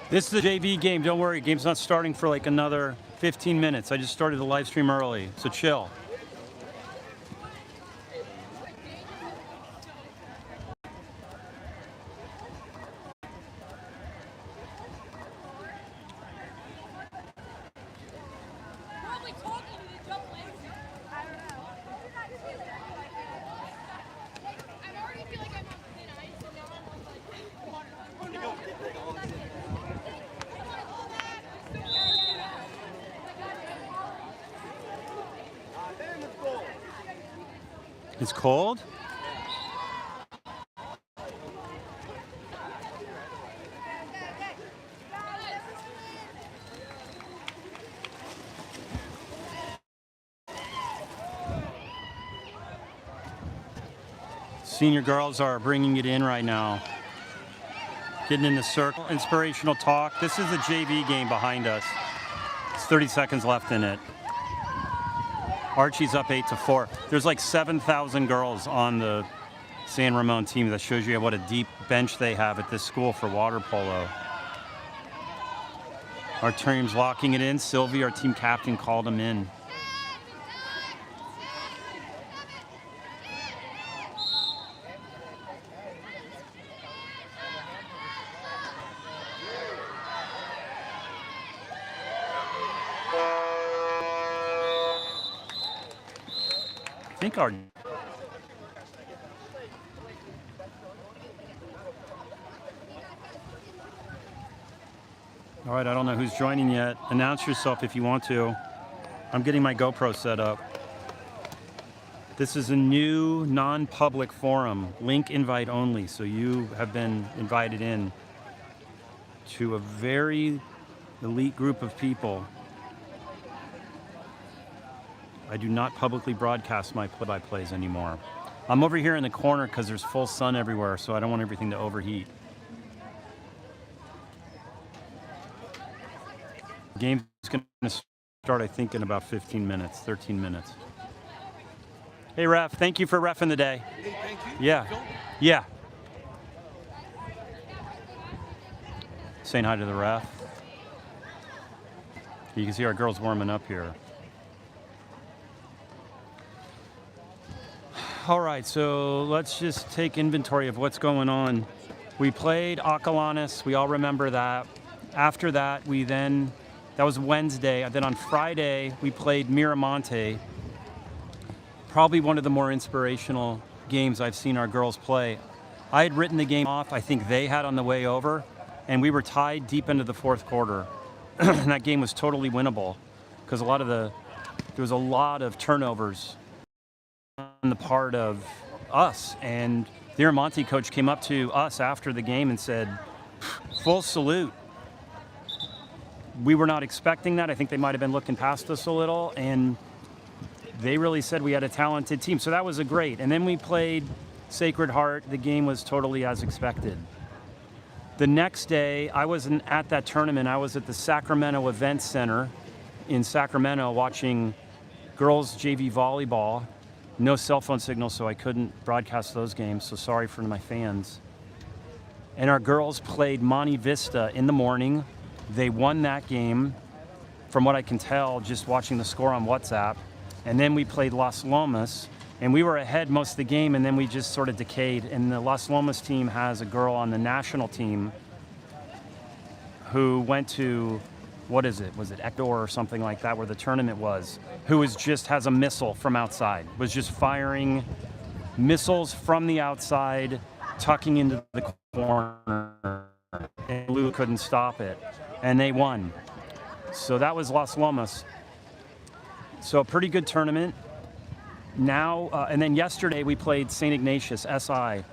This is a JV game. Don't worry, game's not starting for like another 15 minutes. I just started the live stream early, so chill. It's cold? Senior girls are bringing it in right now. Getting in the circle. Inspirational talk. This is a JV game behind us. It's 30 seconds left in it. Archie's up 8-4. There's like 7,000 girls on the San Ramon team. That shows you what a deep bench they have at this school for water polo. Our team's locking it in. Sylvie, our team captain, called him in. I think our all right, I don't know who's joining yet. Announce yourself if you want to. I'm getting my GoPro set up. This is a new non-public forum, link invite only, so you have been invited in to a very elite group of people. I do not publicly broadcast my play-by-plays anymore. I'm over here in the corner because there's full sun everywhere, so I don't want everything to overheat. The game's going to start, I think, in about 15 minutes, 13 minutes. Hey, ref. Thank you for reffing the day. Hey, thank you. Yeah. Yeah. Saying hi to the ref. You can see our girls warming up here. All right, so let's just take inventory of what's going on. We played Acalanes, we all remember that. After that, that was Wednesday. Then on Friday, we played Miramonte. Probably one of the more inspirational games I've seen our girls play. I had written the game off, I think they had on the way over, and we were tied deep into the fourth quarter. And that game was totally winnable because there was a lot of turnovers on the part of us, and the Miramonte coach came up to us after the game and said, full salute. We were not expecting that. I think they might have been looking past us a little, and they really said we had a talented team. So that was a great. And then we played Sacred Heart. The game was totally as expected. The next day, I wasn't at that tournament. I was at the Sacramento Event Center in Sacramento watching girls JV volleyball. No cell phone signal, so I couldn't broadcast those games, so sorry for my fans. And our girls played Monte Vista in the morning. They won that game, from what I can tell, just watching the score on WhatsApp. And then we played Las Lomas, and we were ahead most of the game, and then we just sort of decayed. And the Las Lomas team has a girl on the national team who went to, what is it? Was it Ecuador or something like that, where the tournament was? Who has a missile from outside, was just firing missiles from the outside, tucking into the corner, and Lou couldn't stop it, and they won. So that was Las Lomas. So a pretty good tournament. Now, and then yesterday we played St. Ignatius, SI,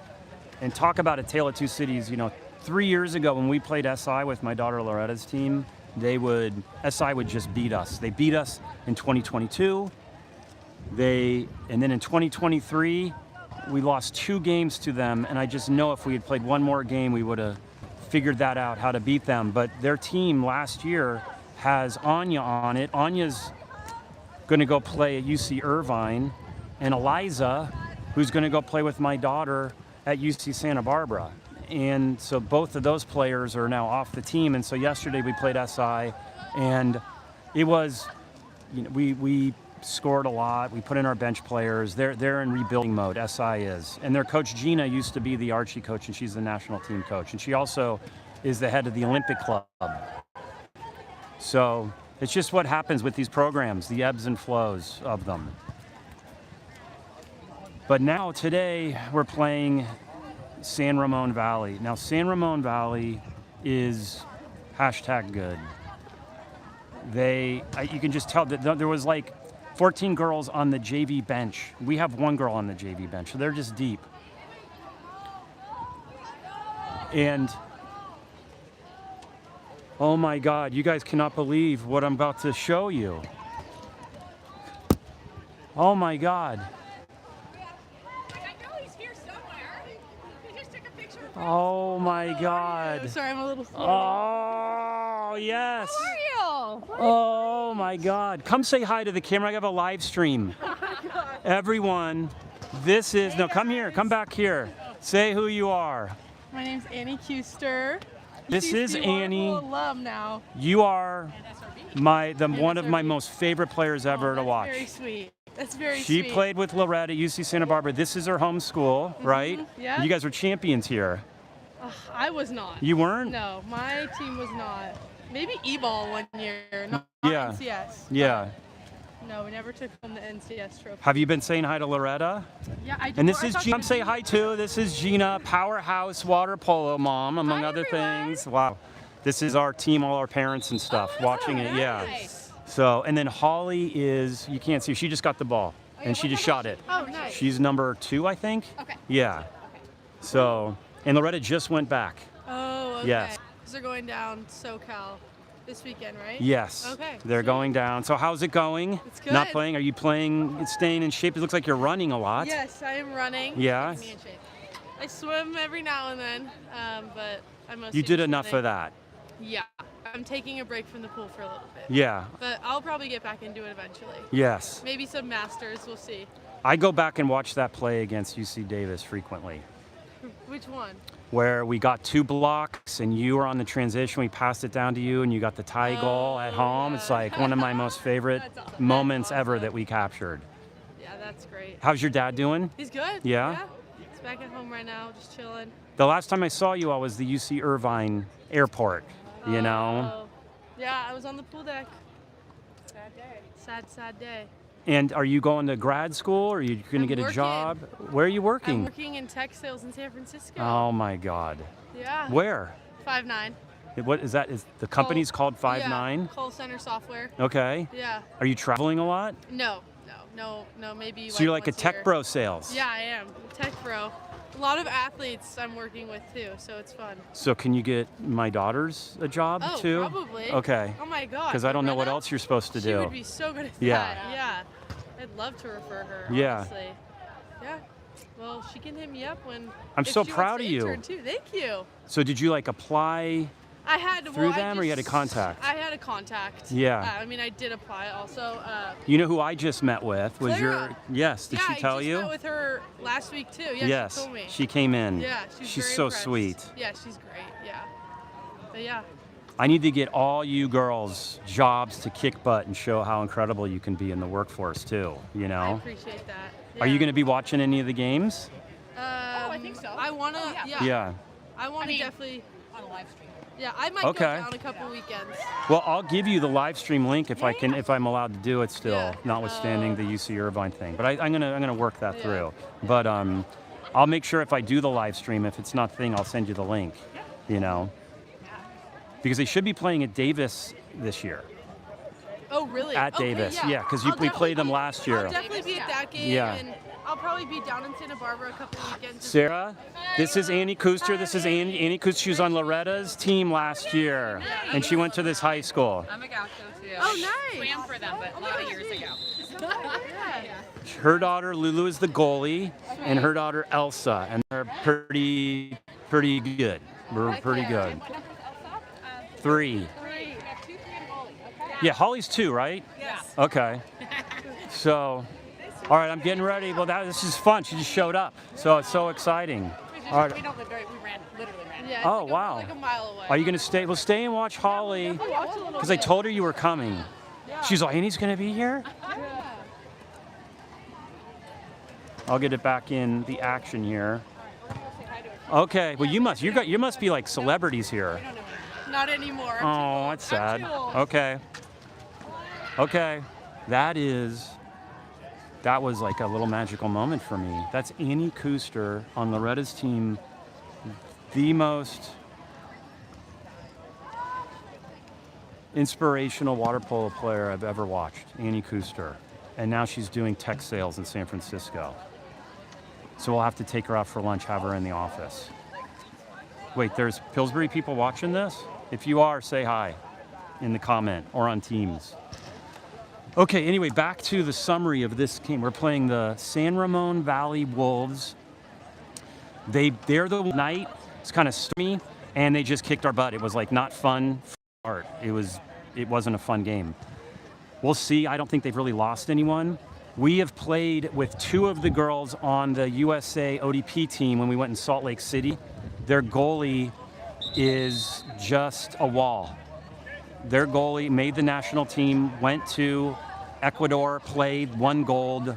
and talk about a tale of two cities. 3 years ago when we played SI with my daughter Loretta's team, SI would just beat us. They beat us in 2022. And then in 2023, we lost 2 games to them, and I just know if we had played one more game, we would have figured that out, how to beat them. But their team last year has Anya on it. Anya's going to go play at UC Irvine, and Eliza, who's going to go play with my daughter at UC Santa Barbara. and so both of those players are now off the team. And so yesterday we played SI, and it was, we scored a lot. We put in our bench players. They're in rebuilding mode. SI is, and their coach Gina used to be the Archie coach, and she's the national team coach, and she also is the head of the Olympic club. So it's just what happens with these programs, the ebbs and flows of them. But now today we're playing San Ramon Valley. Now San Ramon Valley is #good. You can just tell that there was like 14 girls on the JV bench. We have one girl on the JV bench, so they're just deep. And oh my God, you guys cannot believe what I'm about to show you. Oh my God. Oh my God. Sorry, I'm a little slow. Oh, yes. How are you? Oh my God. Come say hi to the camera. I have a live stream. Oh my God. Everyone, this is, Hey no, come guys. here, come back here. Say who you are. My name's Annie Kuster. This is Annie. Alum now. You are one of my most favorite players ever to watch. Very sweet. That's very She sweet. played with Loretta at UC Santa Barbara. This is her home school, right? Yeah. You guys were champions here. I was not. You weren't? No, my team was not. Maybe E-ball one year, not Yeah. NCS. Yeah. No, we never took home the NCS trophy. Have you been saying hi to Loretta? Yeah, I did. And this is Gina. Say hi too. This is Gina, powerhouse water polo mom, among Hi, other everyone. things. Wow. This is our team, all our parents and stuff watching it. Yeah. Nice. So, and then Holly is, you can't see, she just got the ball and she just shot it. Oh, nice. She's number 2, I think. Okay. Yeah. So, and Loretta just went back. Oh, okay. Yes. They're going down SoCal this weekend, right? Yes. Okay. They're Sweet. going down. So how's it going? It's good. Not playing? Are you playing, staying in shape? It looks like you're running a lot. Yes, I am running. Yeah. Keeping me in shape. I swim every now and then, but I mostly You did just enough running. of that. Yeah. I'm taking a break from the pool for a little bit. Yeah. But I'll probably get back into it eventually. Yes. Maybe some masters, we'll see. I go back and watch that play against UC Davis frequently, Which one? where we got 2 blocks and you were on the transition. We passed it down to you and you got the tie goal at home. It's yeah. like one of my most favorite That's awesome. moments That's ever awesome. that we captured. Yeah, that's great. How's your dad doing? He's good. Yeah? He's back at home right now, just chilling. The last time I saw you, I was the UC Irvine airport, you know? Oh. Yeah, I was on the pool deck. Sad day. Sad day. And are you going to grad school or are you going to I'm get a working. job? Where are you I'm working? working in tech sales in San Francisco. Oh my God. Yeah. Where? 5'9". What is that? Is the company's called 5'9"? Yeah, call center software. Okay. Yeah. Are you traveling a lot? No, maybe. So you're like a once tech year. bro sales. Yeah, I am. Tech bro. A lot of athletes I'm working with too, so it's fun. So can you get my daughters a job Oh, too? probably. Okay. Oh my God. Because I don't know what Loretta? else you're supposed to She do. would be so good at Yeah. that. Yeah. I'd love to refer her. Yeah. Honestly. Yeah. Well, she can hit me up when. I'm if so she proud wants of to you. intern Too. Thank you. So did you like apply? I had Through well, I them or you had a just- contact? I had a contact. Yeah. I mean, I did apply also. You know who I just met with was your. Clara. Yes. Did yeah, she tell I just you? met with her last week too. Yeah, Yes. she told me. She came in. Yeah, She's very so impressed. sweet. Yeah, she's great. Yeah. But yeah. I need to get all you girls jobs to kick butt and show how incredible you can be in the workforce too. You I know. appreciate that. Are you Yeah. going to be watching any of the games? I think so. I wanna. Oh, yeah. yeah. Yeah. I want to mean- definitely. on a live stream. Yeah, I might Okay. go down a couple weekends. Well, I'll give you the live stream link if I can, if I'm allowed to do it still, Yeah. notwithstanding the UC Irvine thing. But I'm gonna work that Yeah. through. But I'll make sure if I do the live stream, if it's not the thing, I'll send you the link. You know, because they should be playing at Davis this year. Oh, really? At Okay, Davis, yeah. 'cause I'll we definitely played them be- last year. I'll definitely be at that game, Yeah. and I'll probably be down in Santa Barbara a couple weekends. Sarah, this is Annie Kuster. This is Annie Kuster. She was on Loretta's team last year, and she went to this high school. I'm a gaucho too. Oh, nice. Swam for them, but a lot of years ago. Yeah. Her daughter Lulu is the goalie, and her daughter Elsa, and they're pretty good. We're pretty good. 3. Yeah, Holly's 2, right? Yes. Okay. So, all right, I'm getting ready. Well, this is fun. She just showed up, so it's so exciting. All right. We don't live we literally ran. Yeah. Oh, it's like wow. Like a mile away. Are you gonna stay? Well, stay and watch Holly, because I told her you were coming. She's like, Annie's gonna be here. I'll get it back in the action here. Okay. Well, you must be like celebrities here. Not anymore. Oh, that's sad. too old. Okay. Okay. That was like a little magical moment for me. That's Annie Kuster on Loretta's team, the most inspirational water polo player I've ever watched, Annie Kuster. And now she's doing tech sales in San Francisco. So we'll have to take her out for lunch, have her in the office. Wait, there's Pillsbury people watching this? If you are, say hi in the comment or on Teams. Okay, anyway, back to the summary of this game. We're playing the San Ramon Valley Wolves. They're the night. It's kind of stormy, and they just kicked our butt. It was like not fun. It wasn't a fun game. We'll see. I don't think they've really lost anyone. We have played with two of the girls on the USA ODP team when we went in Salt Lake City. Their goalie is just a wall. Their goalie made the national team, went to Ecuador, played, won gold.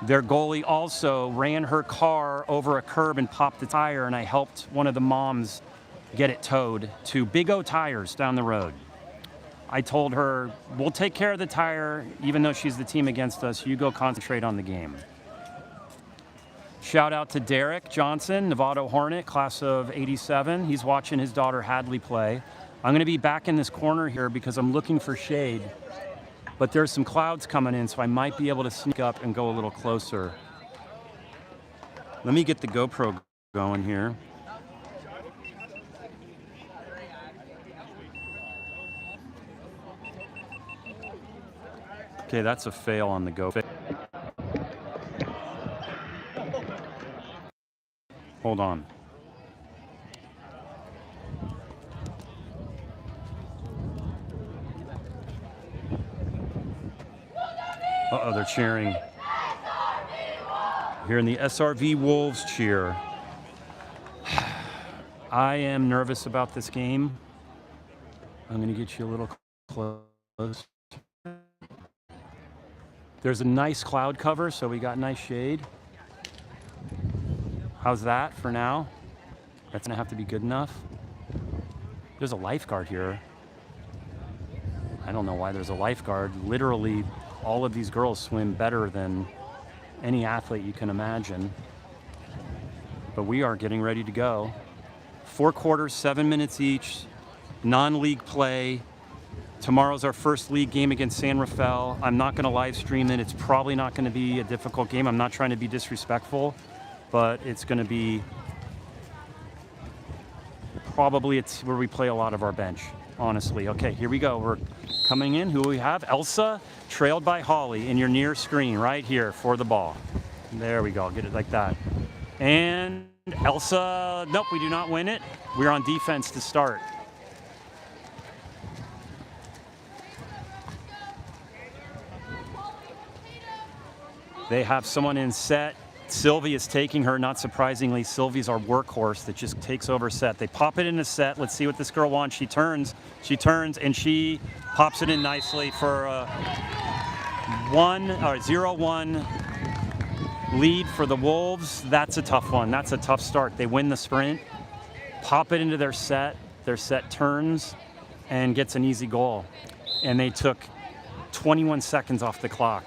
Their goalie also ran her car over a curb and popped the tire, and I helped one of the moms get it towed to Big O Tires down the road. I told her, we'll take care of the tire, even though she's the team against us. You go concentrate on the game. Shout out to Derek Johnson, Novato Hornet, class of '87. He's watching his daughter Hadley play. I'm going to be back in this corner here because I'm looking for shade. But there's some clouds coming in, so I might be able to sneak up and go a little closer. Let me get the GoPro going here. Okay, that's a fail on the GoPro. Hold on. Uh-oh, they're cheering. Hearing the SRV Wolves cheer. I am nervous about this game. I'm going to get you a little close. There's a nice cloud cover, so we got nice shade. How's that for now? That's going to have to be good enough. There's a lifeguard here. I don't know why there's a lifeguard. Literally, all of these girls swim better than any athlete you can imagine. But we are getting ready to go. 4 quarters, 7 minutes each, non-league play. Tomorrow's our first league game against San Rafael. I'm not going to live stream it. It's probably not going to be a difficult game. I'm not trying to be disrespectful, but it's going to be probably it's where we play a lot of our bench, honestly. Okay, here we go. We're coming in. Who do we have? Elsa, trailed by Holly in your near screen right here for the ball. There we go. Get it like that. And Elsa, nope, we do not win it. We're on defense to start. They have someone in set. Sylvie is taking her, not surprisingly. Sylvie's our workhorse that just takes over set. They pop it in a set. Let's see what this girl wants. She turns, and she pops it in nicely for a 0-1 lead for the Wolves. That's a tough one. That's a tough start. They win the sprint, pop it into their set. Their set turns and gets an easy goal. And they took 21 seconds off the clock.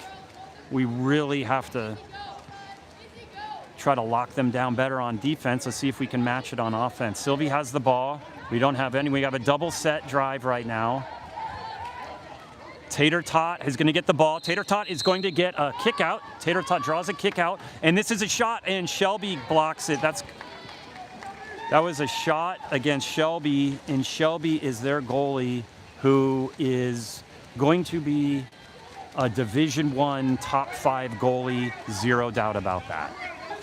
We really have to try to lock them down better on defense. Let's see if we can match it on offense. Sylvie has the ball. We don't have any. We have a double set drive right now. Tater Tot is going to get the ball. Tater Tot is going to get a kick out. Tater Tot draws a kick out, and this is a shot, and Shelby blocks it. That was a shot against Shelby, and Shelby is their goalie, who is going to be a Division I top 5 goalie, zero doubt about that.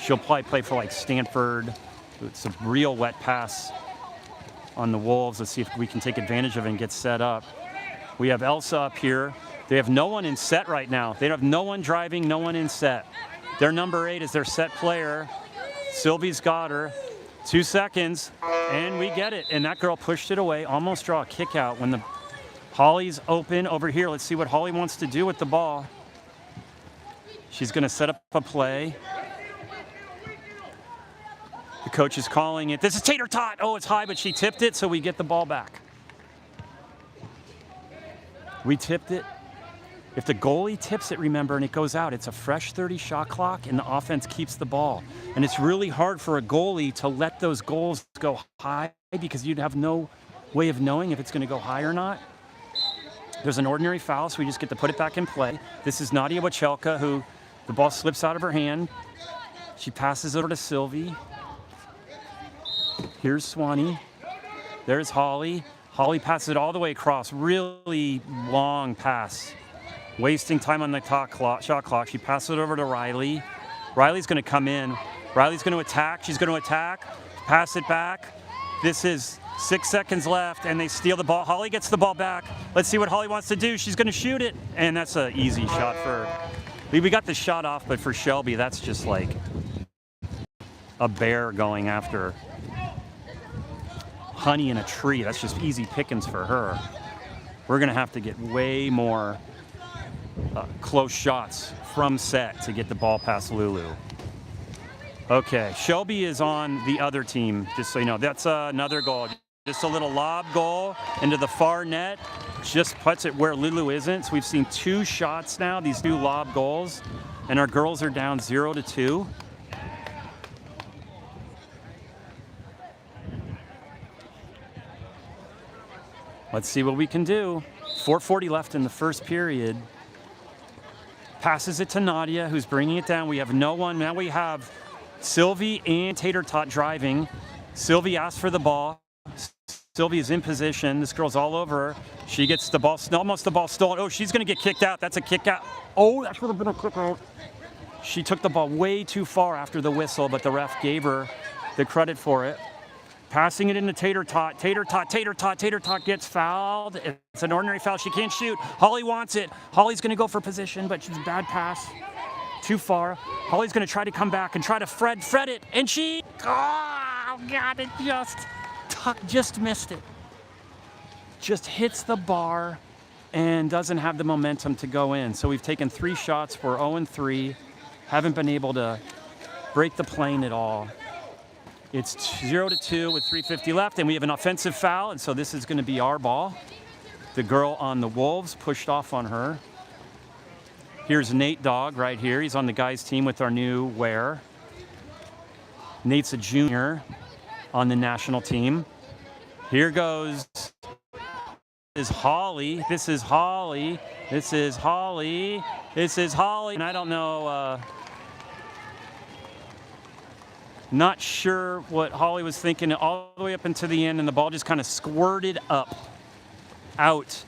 She'll probably play for like Stanford. It's a real wet pass on the Wolves. Let's see if we can take advantage of it and get set up. We have Elsa up here. They have no one in set right now. They have no one driving, no one in set. Their number 8 is their set player. Sylvie's got her. 2 seconds, and we get it. And that girl pushed it away, almost draw a kick out when the Holly's open over here. Let's see what Holly wants to do with the ball. She's going to set up a play. The coach is calling it. This is tater tot. Oh, it's high, but she tipped it, so we get the ball back. We tipped it. If the goalie tips it, remember, and it goes out, it's a fresh 30 shot clock, and the offense keeps the ball. And it's really hard for a goalie to let those goals go high because you'd have no way of knowing if it's going to go high or not. There's an ordinary foul, so we just get to put it back in play. This is Nadia Wachelka, who the ball slips out of her hand. She passes it over to Sylvie. Here's Swanee. There's Holly. Holly passes it all the way across. Really long pass. Wasting time on the shot clock. She passes it over to Riley. Riley's going to come in. Riley's going to attack. She's going to attack. Pass it back. This is 6 seconds left, and they steal the ball. Holly gets the ball back. Let's see what Holly wants to do. She's going to shoot it, and that's an easy shot for her. We got the shot off, but for Shelby, that's just like a bear going after honey in a tree. That's just easy pickings for her. We're going to have to get way more close shots from set to get the ball past Lulu. Okay, Shelby is on the other team, just so you know. That's another goal. Just a little lob goal into the far net. Just puts it where Lulu isn't. So we've seen 2 shots now, these 2 lob goals, and our girls are down 0-2. Let's see what we can do. 4:40 left in the first period. Passes it to Nadia, who's bringing it down. We have no one. Now we have Sylvie and Tater Tot driving. Sylvie asks for the ball. Sylvie is in position. This girl's all over her. She gets the ball, almost the ball stolen. Oh, she's going to get kicked out. That's a kick out. Oh, that should have been a kick out. She took the ball way too far after the whistle, but the ref gave her the credit for it. Passing it into Tater Tot. Tater Tot, Tater Tot, Tater Tot gets fouled. It's an ordinary foul. She can't shoot. Holly wants it. Holly's going to go for position, but she's a bad pass. Too far. Holly's going to try to come back and try to Fred it. And she, oh, God, it just missed it. Just hits the bar and doesn't have the momentum to go in. So we've taken 3 shots. We're 0-3. Haven't been able to break the plane at all. It's 0-2 with 3:50 left, and we have an offensive foul, and so this is going to be our ball. The girl on the Wolves pushed off on her. Here's Nate Dogg right here. He's on the guys' team with our new wear. Nate's a junior on the national team. Here goes is Holly. This is Holly. This is Holly. This is Holly. And I don't know... Not sure what Holly was thinking all the way up into the end, and the ball just kind of squirted out.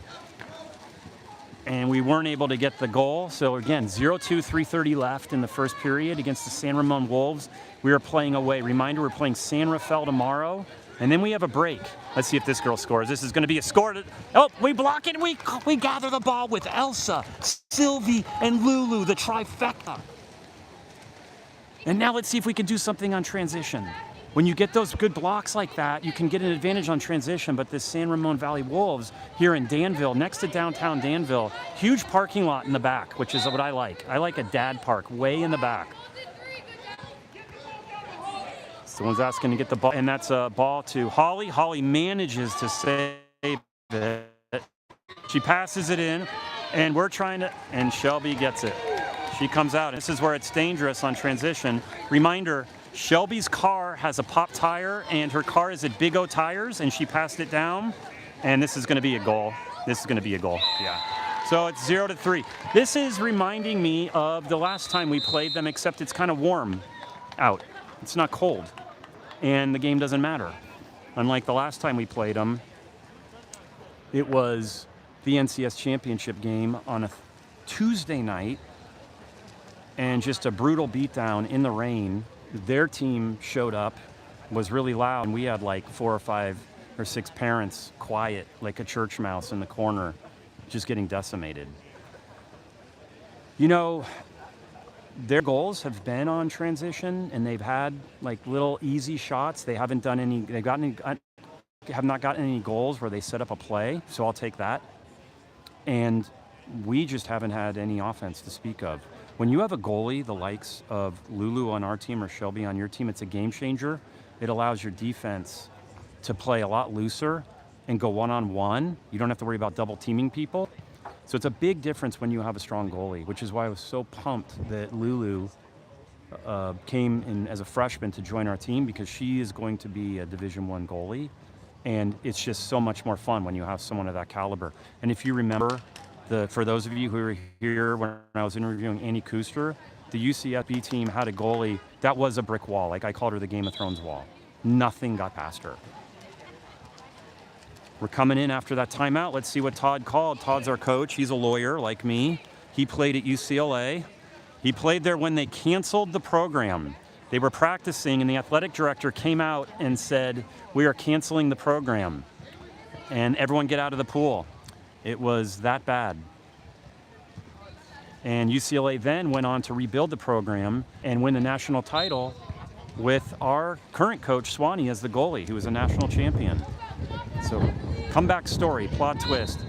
And we weren't able to get the goal. So again, 0-2, 3:30 left in the first period against the San Ramon Wolves. We are playing away. Reminder, we're playing San Rafael tomorrow, and then we have a break. Let's see if this girl scores. This is going to be a score. Oh, we block it. We gather the ball with Elsa, Sylvie, and Lulu, the trifecta. And now let's see if we can do something on transition. When you get those good blocks like that, you can get an advantage on transition, but this San Ramon Valley Wolves here in Danville, next to downtown Danville, huge parking lot in the back, which is what I like. I like a dad park way in the back. Someone's asking to get the ball, and that's a ball to Holly. Holly manages to save it. She passes it in, and we're trying to, and Shelby gets it. She comes out. This is where it's dangerous on transition. Reminder, Shelby's car has a pop tire, and her car is at Big O Tires, and she passed it down, and this is going to be a goal. This is going to be a goal, yeah. So it's 0-3. This is reminding me of the last time we played them, except it's kind of warm out. It's not cold, and the game doesn't matter. Unlike the last time we played them, it was the NCS championship game on a Tuesday night, and just a brutal beatdown in the rain. Their team showed up, was really loud, and we had like 4 or 5 or 6 parents quiet, like a church mouse in the corner, just getting decimated. You know, their goals have been on transition, and they've had like little easy shots. They haven't done any. Have not gotten any goals where they set up a play. So I'll take that. And we just haven't had any offense to speak of. When you have a goalie the likes of Lulu on our team or Shelby on your team, it's a game changer. It allows your defense to play a lot looser and go one-on-one. You don't have to worry about double teaming people. So it's a big difference when you have a strong goalie, which is why I was so pumped that Lulu came in as a freshman to join our team, because she is going to be a Division I goalie. And it's just so much more fun when you have someone of that caliber. And if you remember, for those of you who were here when I was interviewing Annie Kuster, the UCFB team had a goalie that was a brick wall. Like, I called her the Game of Thrones wall. Nothing got past her. We're coming in after that timeout. Let's see what Todd called. Todd's our coach. He's a lawyer like me. He played at UCLA. He played there when they canceled the program. They were practicing, and the athletic director came out and said, "We are canceling the program, and everyone get out of the pool." It was that bad. And UCLA then went on to rebuild the program and win the national title with our current coach, Swanee, as the goalie, who was a national champion. So, comeback story, plot twist.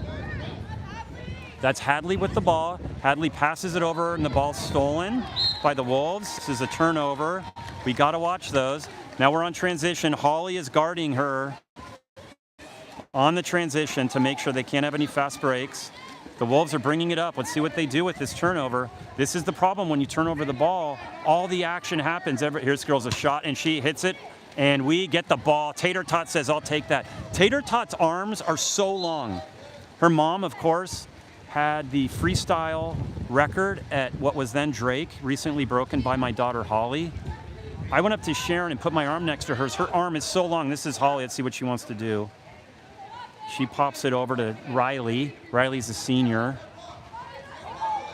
That's Hadley with the ball. Hadley passes it over, and the ball's stolen by the Wolves. This is a turnover. We got to watch those. Now we're on transition. Holly is guarding her on the transition to make sure they can't have any fast breaks. The Wolves are bringing it up. Let's see what they do with this turnover. This is the problem when you turn over the ball. All the action happens. Here's girls a shot, and she hits it, and we get the ball. Tater Tot says, "I'll take that." Tater Tot's arms are so long. Her mom, of course, had the freestyle record at what was then Drake, recently broken by my daughter Holly. I went up to Sharon and put my arm next to hers. Her arm is so long. This is Holly. Let's see what she wants to do. She pops it over to Riley. Riley's a senior.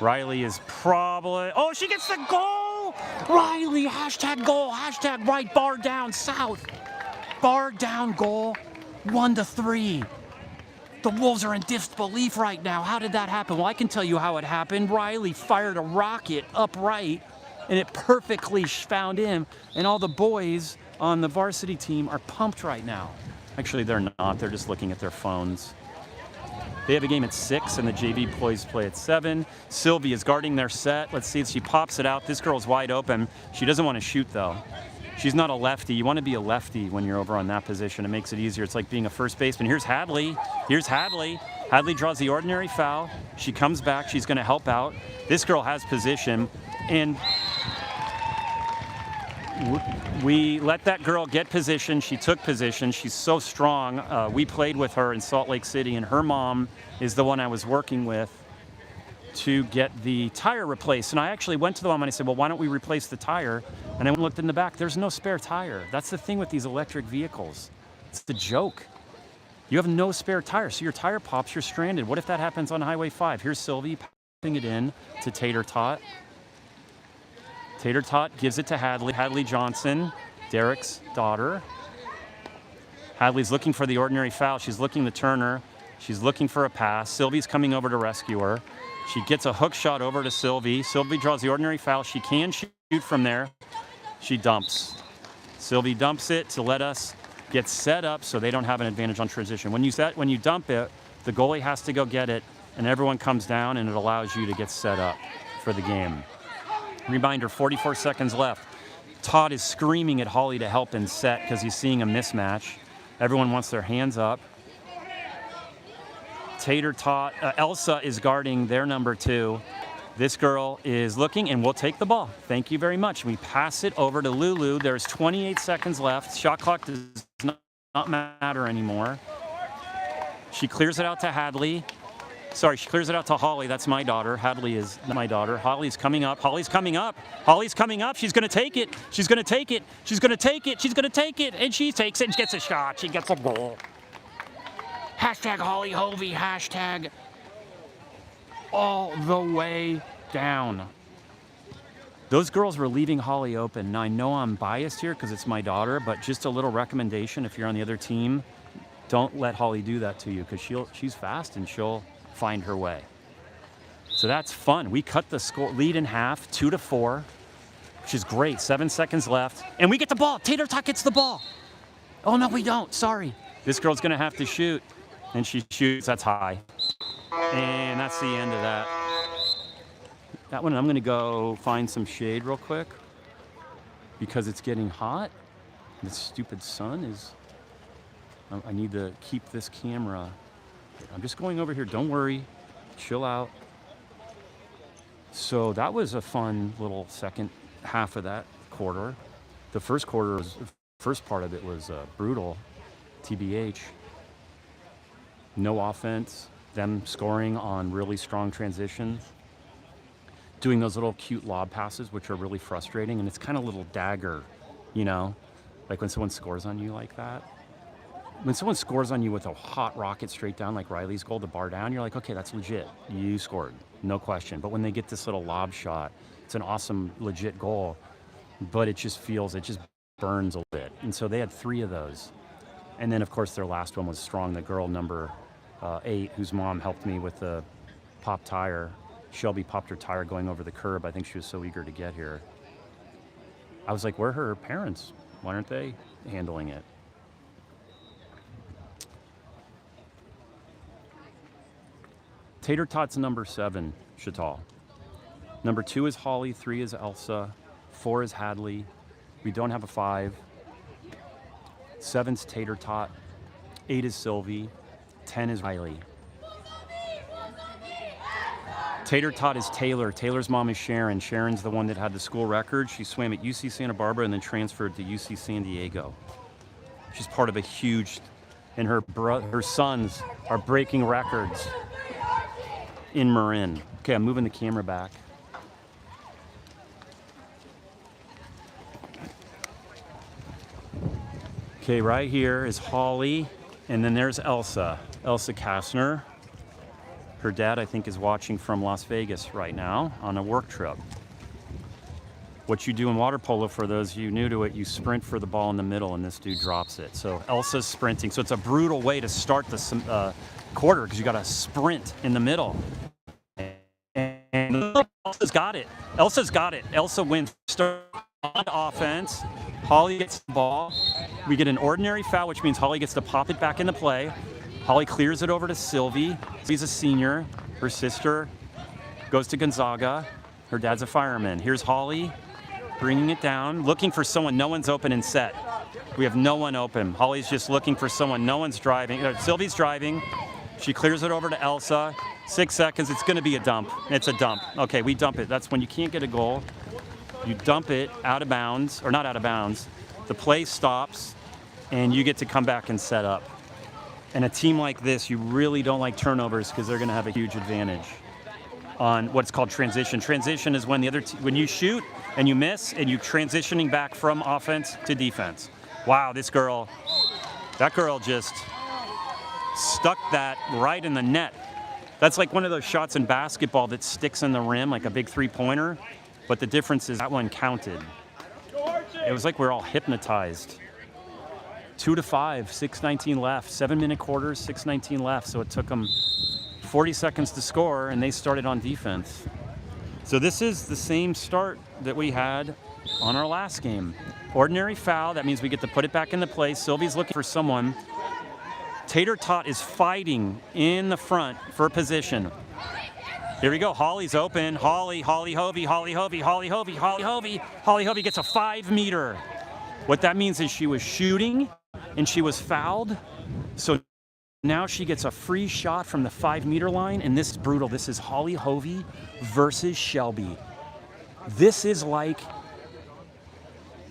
Riley is probably, oh, she gets the goal! Riley, hashtag goal, hashtag right, bar down, south. Bar down goal, 1-3. The Wolves are in disbelief right now. How did that happen? Well, I can tell you how it happened. Riley fired a rocket upright, and it perfectly found him. And all the boys on the varsity team are pumped right now. Actually, they're not. They're just looking at their phones. They have a game at 6, and the JV boys play at 7. Sylvie is guarding their set. Let's see if she pops it out. This girl's wide open. She doesn't want to shoot, though. She's not a lefty. You want to be a lefty when you're over on that position. It makes it easier. It's like being a first baseman. Here's Hadley. Here's Hadley. Hadley draws the ordinary foul. She comes back. She's going to help out. This girl has position, and we let that girl get position. She took position. She's so strong. We played with her in Salt Lake City, and her mom is the one I was working with to get the tire replaced. And I actually went to the mom and I said, well, why don't we replace the tire? And I looked in the back. There's no spare tire. That's the thing with these electric vehicles. It's the joke. You have no spare tire. So your tire pops, you're stranded. What if that happens on Highway 5? Here's Sylvie popping it in to Tater Tot. Tater Tot gives it to Hadley. Hadley Johnson, Derek's daughter. Hadley's looking for the ordinary foul. She's looking to Turner. She's looking for a pass. Sylvie's coming over to rescue her. She gets a hook shot over to Sylvie. Sylvie draws the ordinary foul. She can shoot from there. She dumps. Sylvie dumps it to let us get set up so they don't have an advantage on transition. When you dump it, the goalie has to go get it, and everyone comes down, and it allows you to get set up for the game. Reminder, 44 seconds left. Todd is screaming at Holly to help in set because he's seeing a mismatch. Everyone wants their hands up. Tater Tot, Elsa is guarding their number 2. This girl is looking, and we'll take the ball. Thank you very much. We pass it over to Lulu. There's 28 seconds left. Shot clock does not matter anymore. She clears it out to Hadley. Sorry, she clears it out to Holly. That's my daughter. Hadley is my daughter. Holly's coming up. Holly's coming up. Holly's coming up. She's going to take it. She's going to take it. She's going to take it. She's going to take it. And she takes it and gets a shot. She gets a goal. Hashtag Holly Hovey. Hashtag all the way down. Those girls were leaving Holly open. Now, I know I'm biased here because it's my daughter, but just a little recommendation if you're on the other team, don't let Holly do that to you because she's fast and she'll find her way. It's So that's fun. We cut the score lead in half, 2-4, which is great. 7 seconds left, and we get the ball. Tater Tot gets the ball. Oh no, we don't. Sorry. This girl's gonna have to shoot, and she shoots. That's high, and that's the end of that. That one, I'm gonna go find some shade real quick because it's getting hot. The stupid sun is. I need to keep this camera. I'm just going over here. Don't worry. Chill out. So that was a fun little second half of that quarter. The first quarter was, first part of it was brutal, TBH. No offense, them scoring on really strong transitions, doing those little cute lob passes, which are really frustrating, and it's kind of a little dagger, you know, like when someone scores on you like that. When someone scores on you with a hot rocket straight down, like Riley's goal, the bar down, you're like, okay, that's legit. You scored, no question. But when they get this little lob shot, it's an awesome, legit goal, but it just feels, it just burns a bit. And so they had 3 of those. And then, of course, their last one was strong. The girl number 8, whose mom helped me with the pop tire. Shelby popped her tire going over the curb. I think she was so eager to get here. I was like, where are her parents? Why aren't they handling it? Tater Tot's number 7, Chatal. Number 2 is Holly, 3 is Elsa, 4 is Hadley. We don't have a 5. 7's Tater Tot, 8 is Sylvie, 10 is Riley. Tater Tot is Taylor. Taylor's mom is Sharon. Sharon's the one that had the school record. She swam at UC Santa Barbara and then transferred to UC San Diego. She's part of a huge, and her sons are breaking records in Marin. Okay, I'm moving the camera back. Okay, right here is Holly, and then there's Elsa Kastner. Her dad, I think, is watching from Las Vegas right now on a work trip. What you do in water polo, for those of you new to it, you sprint for the ball in the middle, and this dude drops it. So Elsa's sprinting. So it's a brutal way to start the quarter because you got to sprint in the middle. And Elsa's got it. Elsa wins. Start on offense. Holly gets the ball. We get an ordinary foul, which means Holly gets to pop it back into play. Holly clears it over to Sylvie. She's a senior. Her sister goes to Gonzaga. Her dad's a fireman. Here's Holly bringing it down, looking for someone. No one's open and set. We have no one open. Holly's just looking for someone. No one's driving. Sylvie's driving. She clears it over to Elsa. 6 seconds. It's going to be a dump. It's a dump. Okay, we dump it. That's when you can't get a goal. You dump it out of bounds, or not out of bounds. The play stops, and you get to come back and set up. And a team like this, you really don't like turnovers because they're going to have a huge advantage on what's called transition. Transition is when when you shoot and you miss, and you transitioning back from offense to defense. Wow, that girl just stuck that right in the net. That's like one of those shots in basketball that sticks in the rim, like a big three-pointer. But the difference is that one counted. It was like we're all hypnotized. 2-5, 6:19 left. 7-minute quarters, 6:19 left. So it took them 40 seconds to score, and they started on defense. So this is the same start that we had on our last game. Ordinary foul. That means we get to put it back into play. Sylvie's looking for someone. Tater Tot is fighting in the front for position. Here we go. Holly's open. Holly Hovey gets a 5-meter. What that means is she was shooting and she was fouled. So now she gets a free shot from the 5-meter line, and this is brutal. This is Holly Hovey versus Shelby. This is like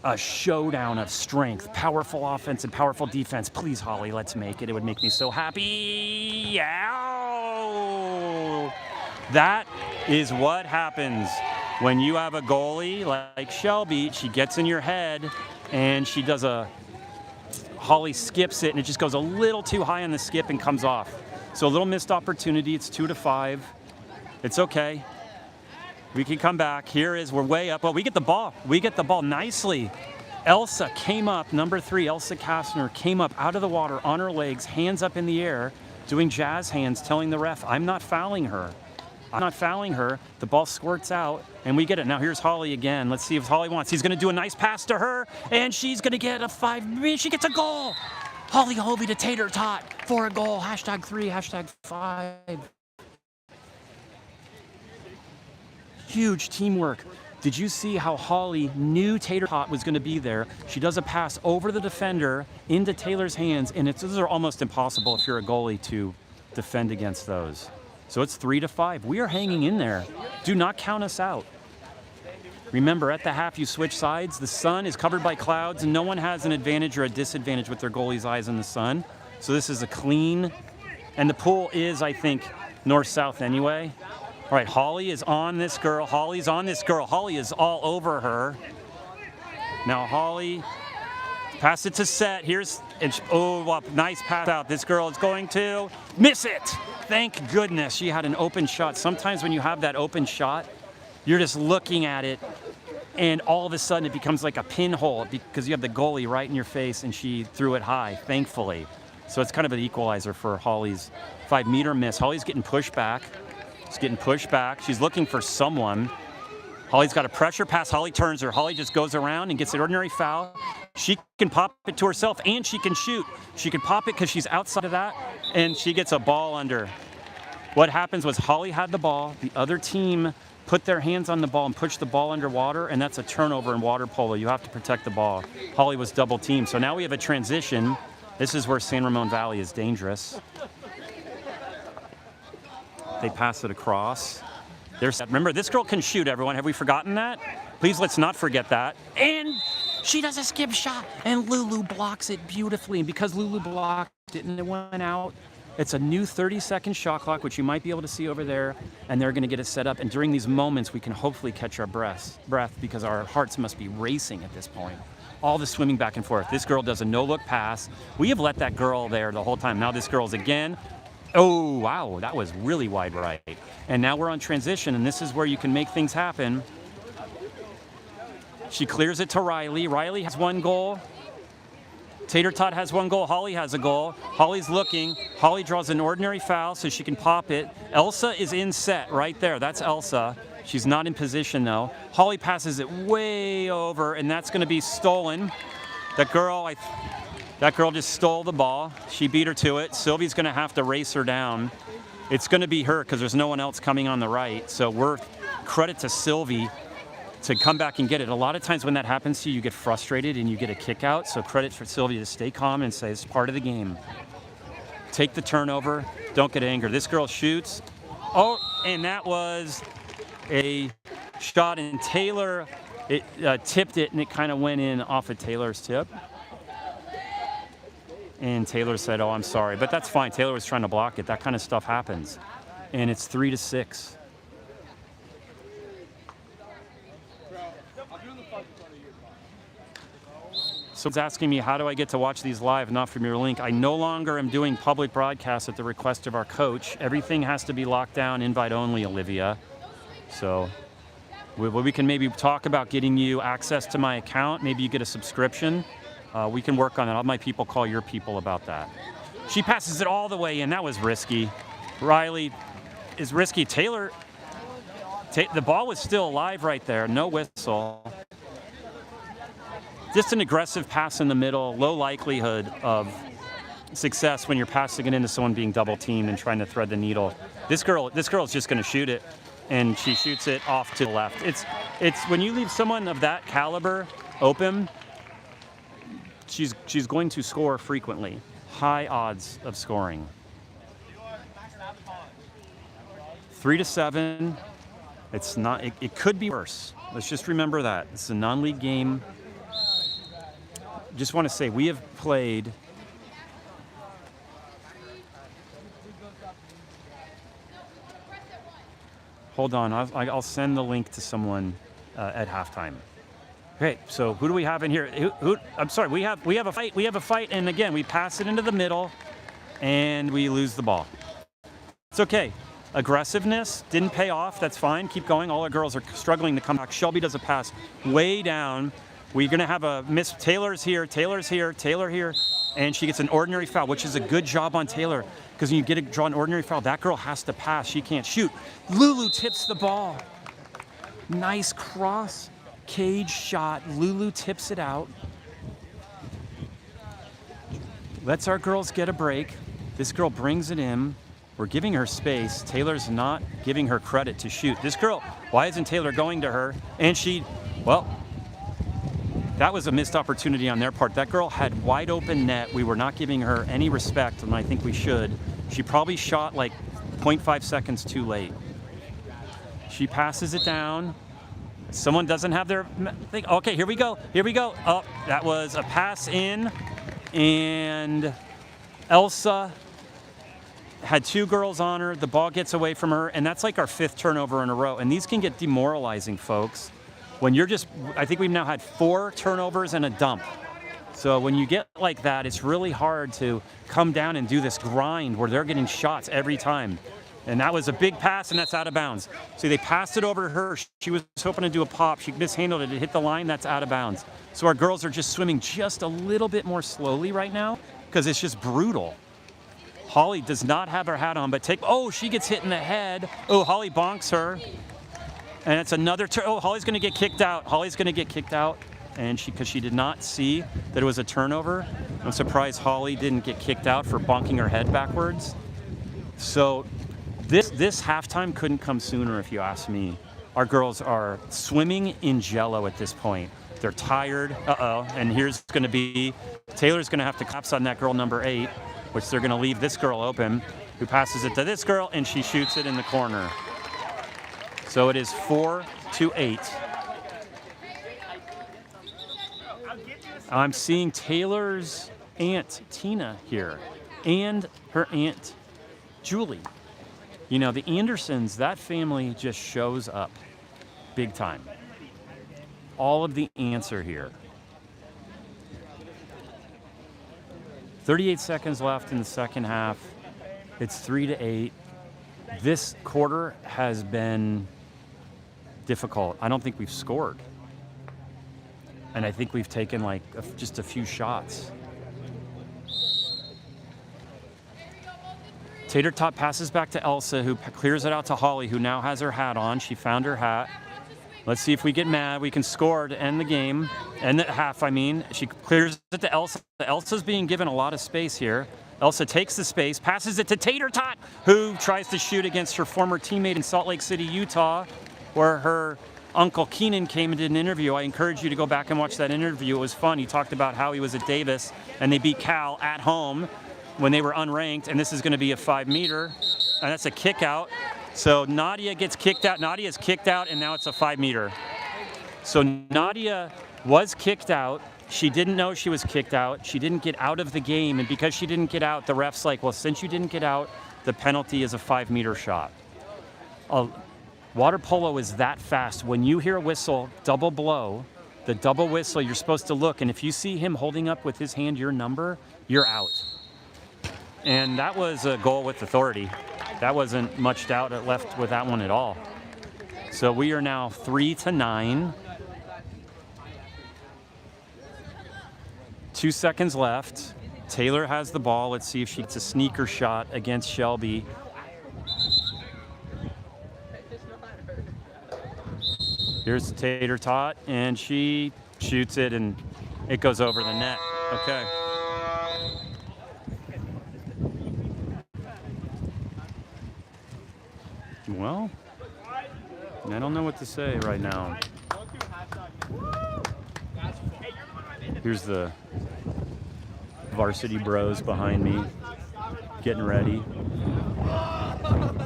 a showdown of strength, powerful offense and powerful defense. Please, Holly, let's make it. It would make me so happy. Ow! That is what happens when you have a goalie like Shelby. She gets in your head and she does Holly skips it, and it just goes a little too high on the skip and comes off. So a little missed opportunity. It's 2-5. It's okay. We can come back. We're way up. Well, we get the ball. We get the ball nicely. Elsa came up, number 3, Elsa Kastner, came up out of the water on her legs, hands up in the air, doing jazz hands, telling the ref, I'm not fouling her. I'm not fouling her. The ball squirts out, and we get it. Now here's Holly again. Let's see if Holly wants. He's going to do a nice pass to her, and she's going to get a 5. She gets a goal. Holly Hovey to Tater Tot for a goal. #3, #5. Huge teamwork. Did you see how Holly knew Tater Tot was going to be there? She does a pass over the defender into Taylor's hands, and those are almost impossible if you're a goalie to defend against those. So it's 3-5. We are hanging in there. Do not count us out. Remember, at the half, you switch sides. The sun is covered by clouds, and no one has an advantage or a disadvantage with their goalie's eyes in the sun. So this is a clean, and the pool is, I think, north-south anyway. All right, Holly is on this girl. Holly's on this girl. Holly is all over her. Now Holly, pass it to Set. Nice pass out. This girl is going to miss it. Thank goodness she had an open shot. Sometimes when you have that open shot, you're just looking at it, and all of a sudden it becomes like a pinhole because you have the goalie right in your face, and she threw it high, thankfully. So it's kind of an equalizer for Holly's 5-meter miss. Holly's getting pushed back. She's getting pushed back. She's looking for someone. Holly's got a pressure pass. Holly turns her. Holly just goes around and gets an ordinary foul. She can pop it to herself, and she can shoot. She can pop it because she's outside of that, and she gets a ball under. What happens was Holly had the ball. The other team put their hands on the ball and pushed the ball underwater, and that's a turnover in water polo. You have to protect the ball. Holly was double teamed. So now we have a transition. This is where San Ramon Valley is dangerous. They pass it across. Remember, this girl can shoot, everyone. Have we forgotten that? Please, let's not forget that. And she does a skip shot, and Lulu blocks it beautifully. And because Lulu blocked it and it went out, it's a new 30-second shot clock, which you might be able to see over there, and they're going to get it set up. And during these moments, we can hopefully catch our breath because our hearts must be racing at this point. All the swimming back and forth. This girl does a no-look pass. We have let that girl there the whole time. Now this girl's again. Oh, wow, that was really wide right. And now we're on transition, and this is where you can make things happen. She clears it to Riley. Riley has 1 goal. Tater Tot has 1 goal. Holly has a goal. Holly's looking. Holly draws an ordinary foul so she can pop it. Elsa is in set right there. That's Elsa. She's not in position, though. Holly passes it way over, and that's going to be stolen. That girl just stole the ball. She beat her to it. Sylvie's going to have to race her down. It's going to be her because there's no one else coming on the right. So we're credit to Sylvie to come back and get it. A lot of times when that happens to you, you get frustrated and you get a kick out. So credit for Sylvie to stay calm and say it's part of the game. Take the turnover. Don't get angry. This girl shoots. Oh, and that was a shot, and Taylor tipped it, and it kind of went in off of Taylor's tip. And Taylor said, "Oh, I'm sorry," but that's fine. Taylor was trying to block it. That kind of stuff happens, and it's 3-6. So it's asking me, how do I get to watch these live, not from your link? I no longer am doing public broadcasts at the request of our coach. Everything has to be locked down, invite only, Olivia. So we can maybe talk about getting you access to my account. Maybe you get a subscription. We can work on that. I'll have my people call your people about that. She passes it all the way in. That was risky. Riley is risky. Taylor, the ball was still alive right there. No whistle. Just an aggressive pass in the middle. Low likelihood of success when you're passing it into someone being double teamed and trying to thread the needle. This girl is just going to shoot it, and she shoots it off to the left. It's when you leave someone of that caliber open, she's going to score frequently. High odds of scoring. 3-7. It's not. It could be worse. Let's just remember that it's a non-league game. Just want to say we have played. Hold on, I'll send the link to someone at halftime. Okay, so who do we have in here? I'm sorry, we have a fight. We have a fight, and again, we pass it into the middle, and we lose the ball. It's okay. Aggressiveness didn't pay off. That's fine. Keep going. All our girls are struggling to come back. Shelby does a pass way down. We're going to have a miss. Taylor's here. Taylor here. And she gets an ordinary foul, which is a good job on Taylor, because when you draw an ordinary foul, that girl has to pass. She can't shoot. Lulu tips the ball. Nice cross cage shot. Lulu tips it out. Lets our girls get a break. This girl brings it in. We're giving her space. Taylor's not giving her credit to shoot. This girl, why isn't Taylor going to her? And well, that was a missed opportunity on their part. That girl had wide open net. We were not giving her any respect, and I think we should. She probably shot like 0.5 seconds too late. She passes it down. Someone doesn't have their thing. Okay, here we go. Here we go. Oh, that was a pass in, and Elsa had two girls on her. The ball gets away from her, and that's like our 5th turnover in a row. And these can get demoralizing, folks. When you're I think we've now had 4 turnovers and a dump. So when you get like that, it's really hard to come down and do this grind where they're getting shots every time. And that was a big pass, and that's out of bounds. So they passed it over to her. She was hoping to do a pop. She mishandled it. It hit the line. That's out of bounds. So our girls are just swimming just a little bit more slowly right now because it's just brutal. Holly does not have her hat on, but she gets hit in the head. Oh, Holly bonks her. And it's another Holly's going to get kicked out. Holly's going to get kicked out. And because she did not see that it was a turnover. I'm surprised Holly didn't get kicked out for bonking her head backwards. So this halftime couldn't come sooner, if you ask me. Our girls are swimming in jello at this point. They're tired. And here's going to be, Taylor's going to have to collapse on that girl number 8, which they're going to leave this girl open, who passes it to this girl, and she shoots it in the corner. So it is 4-8. I'm seeing Taylor's aunt, Tina, here, and her aunt, Julie. You know, the Andersons, that family just shows up big time. All of the aunts are here. 38 seconds left in the second half. It's 3-8. This quarter has been difficult. I don't think we've scored. And I think we've taken like just a few shots. Tater Tot passes back to Elsa, who clears it out to Holly, who now has her hat on. She found her hat. Let's see if we get mad. We can score to end the game. End the half, I mean. She clears it to Elsa. Elsa's being given a lot of space here. Elsa takes the space, passes it to Tater Tot, who tries to shoot against her former teammate in Salt Lake City, Utah, where her Uncle Keenan came and did an interview. I encourage you to go back and watch that interview. It was fun. He talked about how he was at Davis, and they beat Cal at home when they were unranked, and this is going to be a 5-meter, and that's a kick out. So Nadia gets kicked out. Nadia's kicked out, and now it's a 5-meter. So Nadia was kicked out. She didn't know she was kicked out. She didn't get out of the game, and because she didn't get out, the ref's like, well, since you didn't get out, the penalty is a 5-meter shot. Water polo is that fast. When you hear a whistle, double blow, the double whistle, you're supposed to look, and if you see him holding up with his hand your number, you're out. And that was a goal with authority. That wasn't much doubt left with that one at all. So we are now 3-9. 2 seconds left. Taylor has the ball. Let's see if she gets a sneaker shot against Shelby. Here's Tater Tot, and she shoots it, and it goes over the net. Okay. Well, I don't know what to say right now. Here's the varsity bros behind me, getting ready.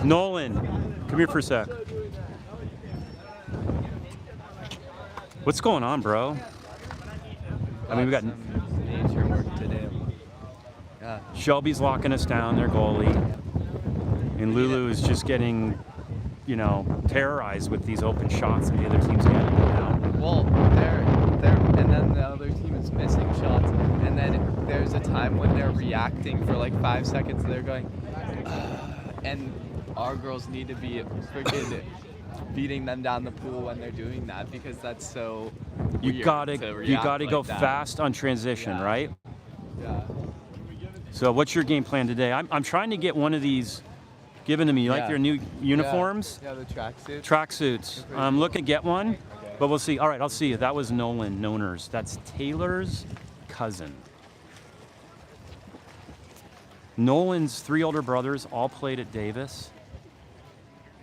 Nolan, come here for a sec. What's going on, bro? I mean, we got nature work today. Yeah. Shelby's locking us down, their goalie, and Lulu is just getting, terrorized with these open shots that the other team's getting now. Well, they're, and then the other team is missing shots, and then there's a time when they're reacting for like 5 seconds, and they're going, and our girls need to be freaking beating them down the pool when they're doing that, because that's so You weird gotta to react go like that. fast on transition, Yeah. right? Yeah. So what's your game plan today? I'm trying to get one of these given to me. You like Yeah. their new uniforms? Yeah, the tracksuit. Tracksuits. I'm looking to get one, but we'll see. All right, I'll see you. That was Nolan Noners. That's Taylor's cousin. Nolan's 3 older brothers all played at Davis.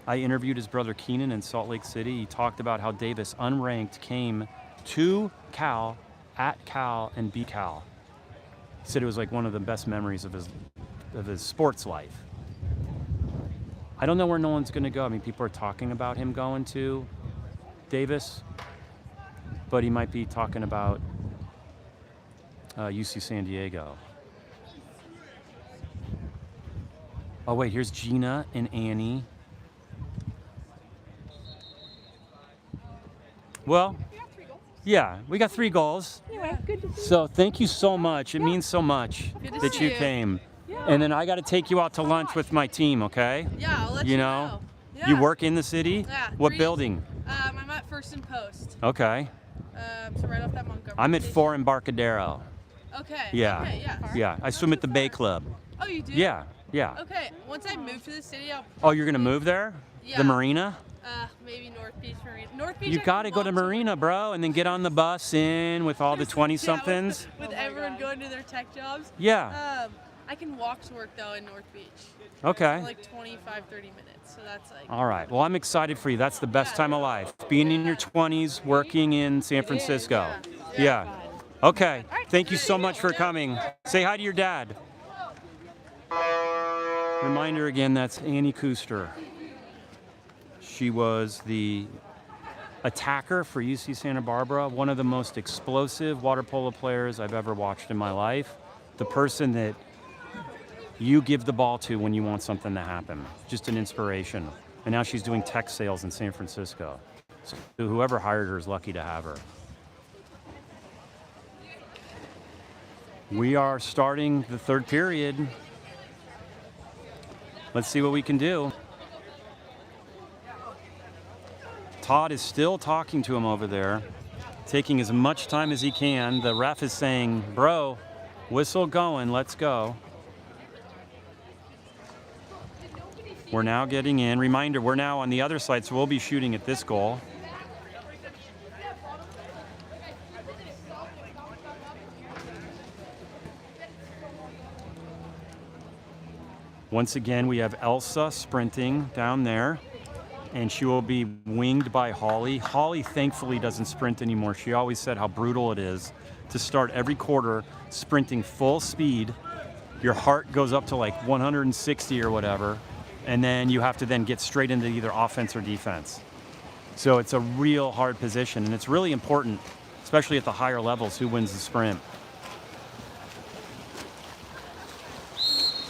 I interviewed his brother Keenan in Salt Lake City. He talked about how Davis, unranked, came to Cal, at Cal, and beat Cal. He said it was like one of the best memories of his sports life. I don't know where Nolan's going to go. I mean, people are talking about him going to Davis, but he might be talking about UC San Diego. Oh, wait, here's Gina and Annie. Well, yeah, we got 3 goals. Anyway, good to see you. So thank you so much. It means so much Good to that see you you. came. And then I got to take you out to lunch with my team, okay? Yeah, I'll let you You know. know? Yeah. You work in the city? Yeah. What 3 building? I'm at First and Post. Okay. So right off that Montgomery. I'm at station. 4 Embarcadero. Okay. Yeah. Okay, yeah. Yeah, I swim at the Bay Club. Oh, you do? Yeah, yeah. Okay. Once I move to the city, I'll. Oh, you're going to move there? Yeah. The marina? Maybe North Beach Marina. North Beach. You I got to can go to walk marina, bro, and then get on the bus in with all the 20-somethings. Yeah, with everyone going to their tech jobs. Yeah. I can walk to work though in North Beach. Okay. For like 25, 30 minutes. So that's like. All right. Well, I'm excited for you. That's the best time of life. Being in your 20s, working in San Francisco. Yeah. Okay. Thank you so much for coming. Say hi to your dad. Reminder again, that's Annie Kuster. She was the attacker for UC Santa Barbara, one of the most explosive water polo players I've ever watched in my life. The person that you give the ball to when you want something to happen. Just an inspiration. And now she's doing tech sales in San Francisco. So whoever hired her is lucky to have her. We are starting the 3rd period. Let's see what we can do. Todd is still talking to him over there, taking as much time as he can. The ref is saying, bro, whistle going, let's go. We're now getting in. Reminder, we're now on the other side, so we'll be shooting at this goal. Once again, we have Elsa sprinting down there, and she will be winged by Holly. Holly thankfully doesn't sprint anymore. She always said how brutal it is to start every quarter sprinting full speed. Your heart goes up to like 160 or whatever, and then you have to then get straight into either offense or defense. So it's a real hard position, and it's really important, especially at the higher levels, who wins the sprint.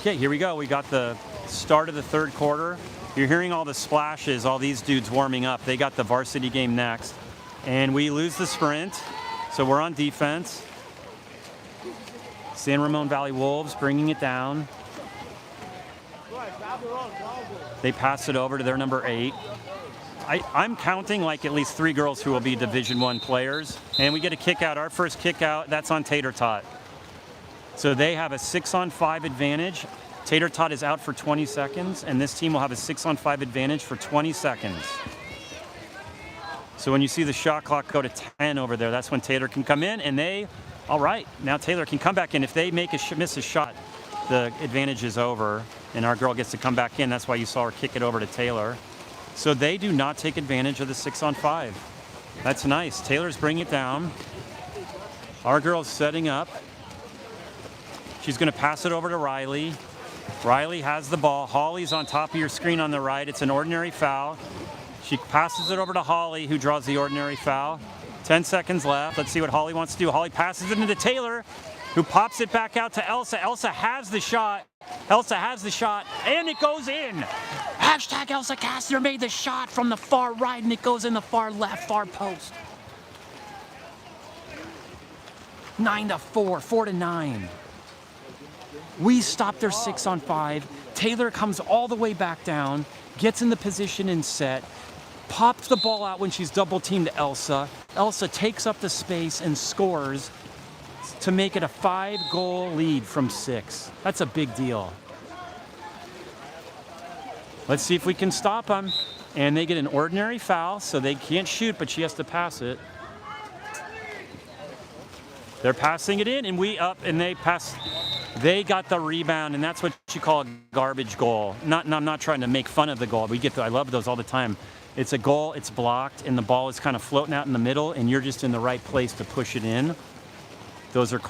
Okay, here we go. We got the start of the 3rd quarter. You're hearing all the splashes, all these dudes warming up. They got the varsity game next. And we lose the sprint, so we're on defense. San Ramon Valley Wolves bringing it down. They pass it over to their number 8. I'm counting like at least 3 girls who will be Division I players. And we get a kick out. Our first kick out, that's on Tater Tot. So they have a 6-on-5 advantage. Tater Tot is out for 20 seconds, and this team will have a 6-on-5 advantage for 20 seconds. So when you see the shot clock go to 10 over there, that's when Tater can come in, and all right, now Taylor can come back in. If they miss a shot, the advantage is over, and our girl gets to come back in. That's why you saw her kick it over to Taylor. So they do not take advantage of the 6-on-5. That's nice. Taylor's bringing it down. Our girl's setting up. She's going to pass it over to Riley. Riley has the ball. Holly's on top of your screen on the right. It's an ordinary foul. She passes it over to Holly, who draws the ordinary foul. 10 seconds left. Let's see what Holly wants to do. Holly passes it into Taylor, who pops it back out to Elsa. Elsa has the shot. Elsa has the shot, and it goes in. Hashtag Elsa Kastner made the shot from the far right, and it goes in the far left, far post. 9-4, 4-9. We stop their 6-on-5. Taylor comes all the way back down, gets in the position and set, pops the ball out when she's double teamed to Elsa. Elsa takes up the space and scores to make it a 5-goal lead from 6. That's a big deal. Let's see if we can stop them. And they get an ordinary foul, so they can't shoot, but she has to pass it. They're passing it in, and they pass. They got the rebound, and that's what you call a garbage goal. I'm not trying to make fun of the goal. I love those all the time. It's a goal, it's blocked, and the ball is kind of floating out in the middle, and you're just in the right place to push it in. Those are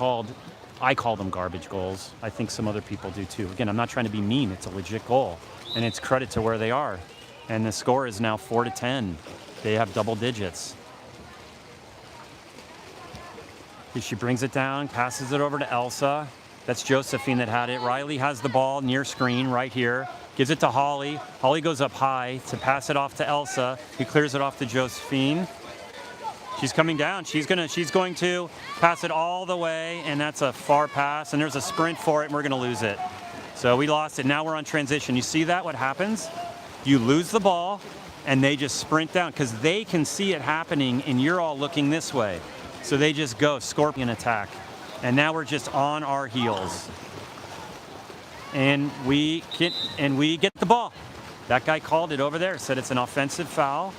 I call them garbage goals. I think some other people do too. Again, I'm not trying to be mean. It's a legit goal, and it's credit to where they are. And the score is now 4-10. They have double digits. She brings it down, passes it over to Elsa. That's Josephine that had it. Riley has the ball near screen right here. Gives it to Holly. Holly goes up high to pass it off to Elsa. He clears it off to Josephine. She's coming down. She's going to pass it all the way, and that's a far pass, and there's a sprint for it, and we're going to lose it. So we lost it. Now we're on transition. You see that, what happens? You lose the ball, and they just sprint down because they can see it happening, and you're all looking this way. So they just go scorpion attack. And now we're just on our heels. And we get the ball. That guy called it over there, said it's an offensive foul.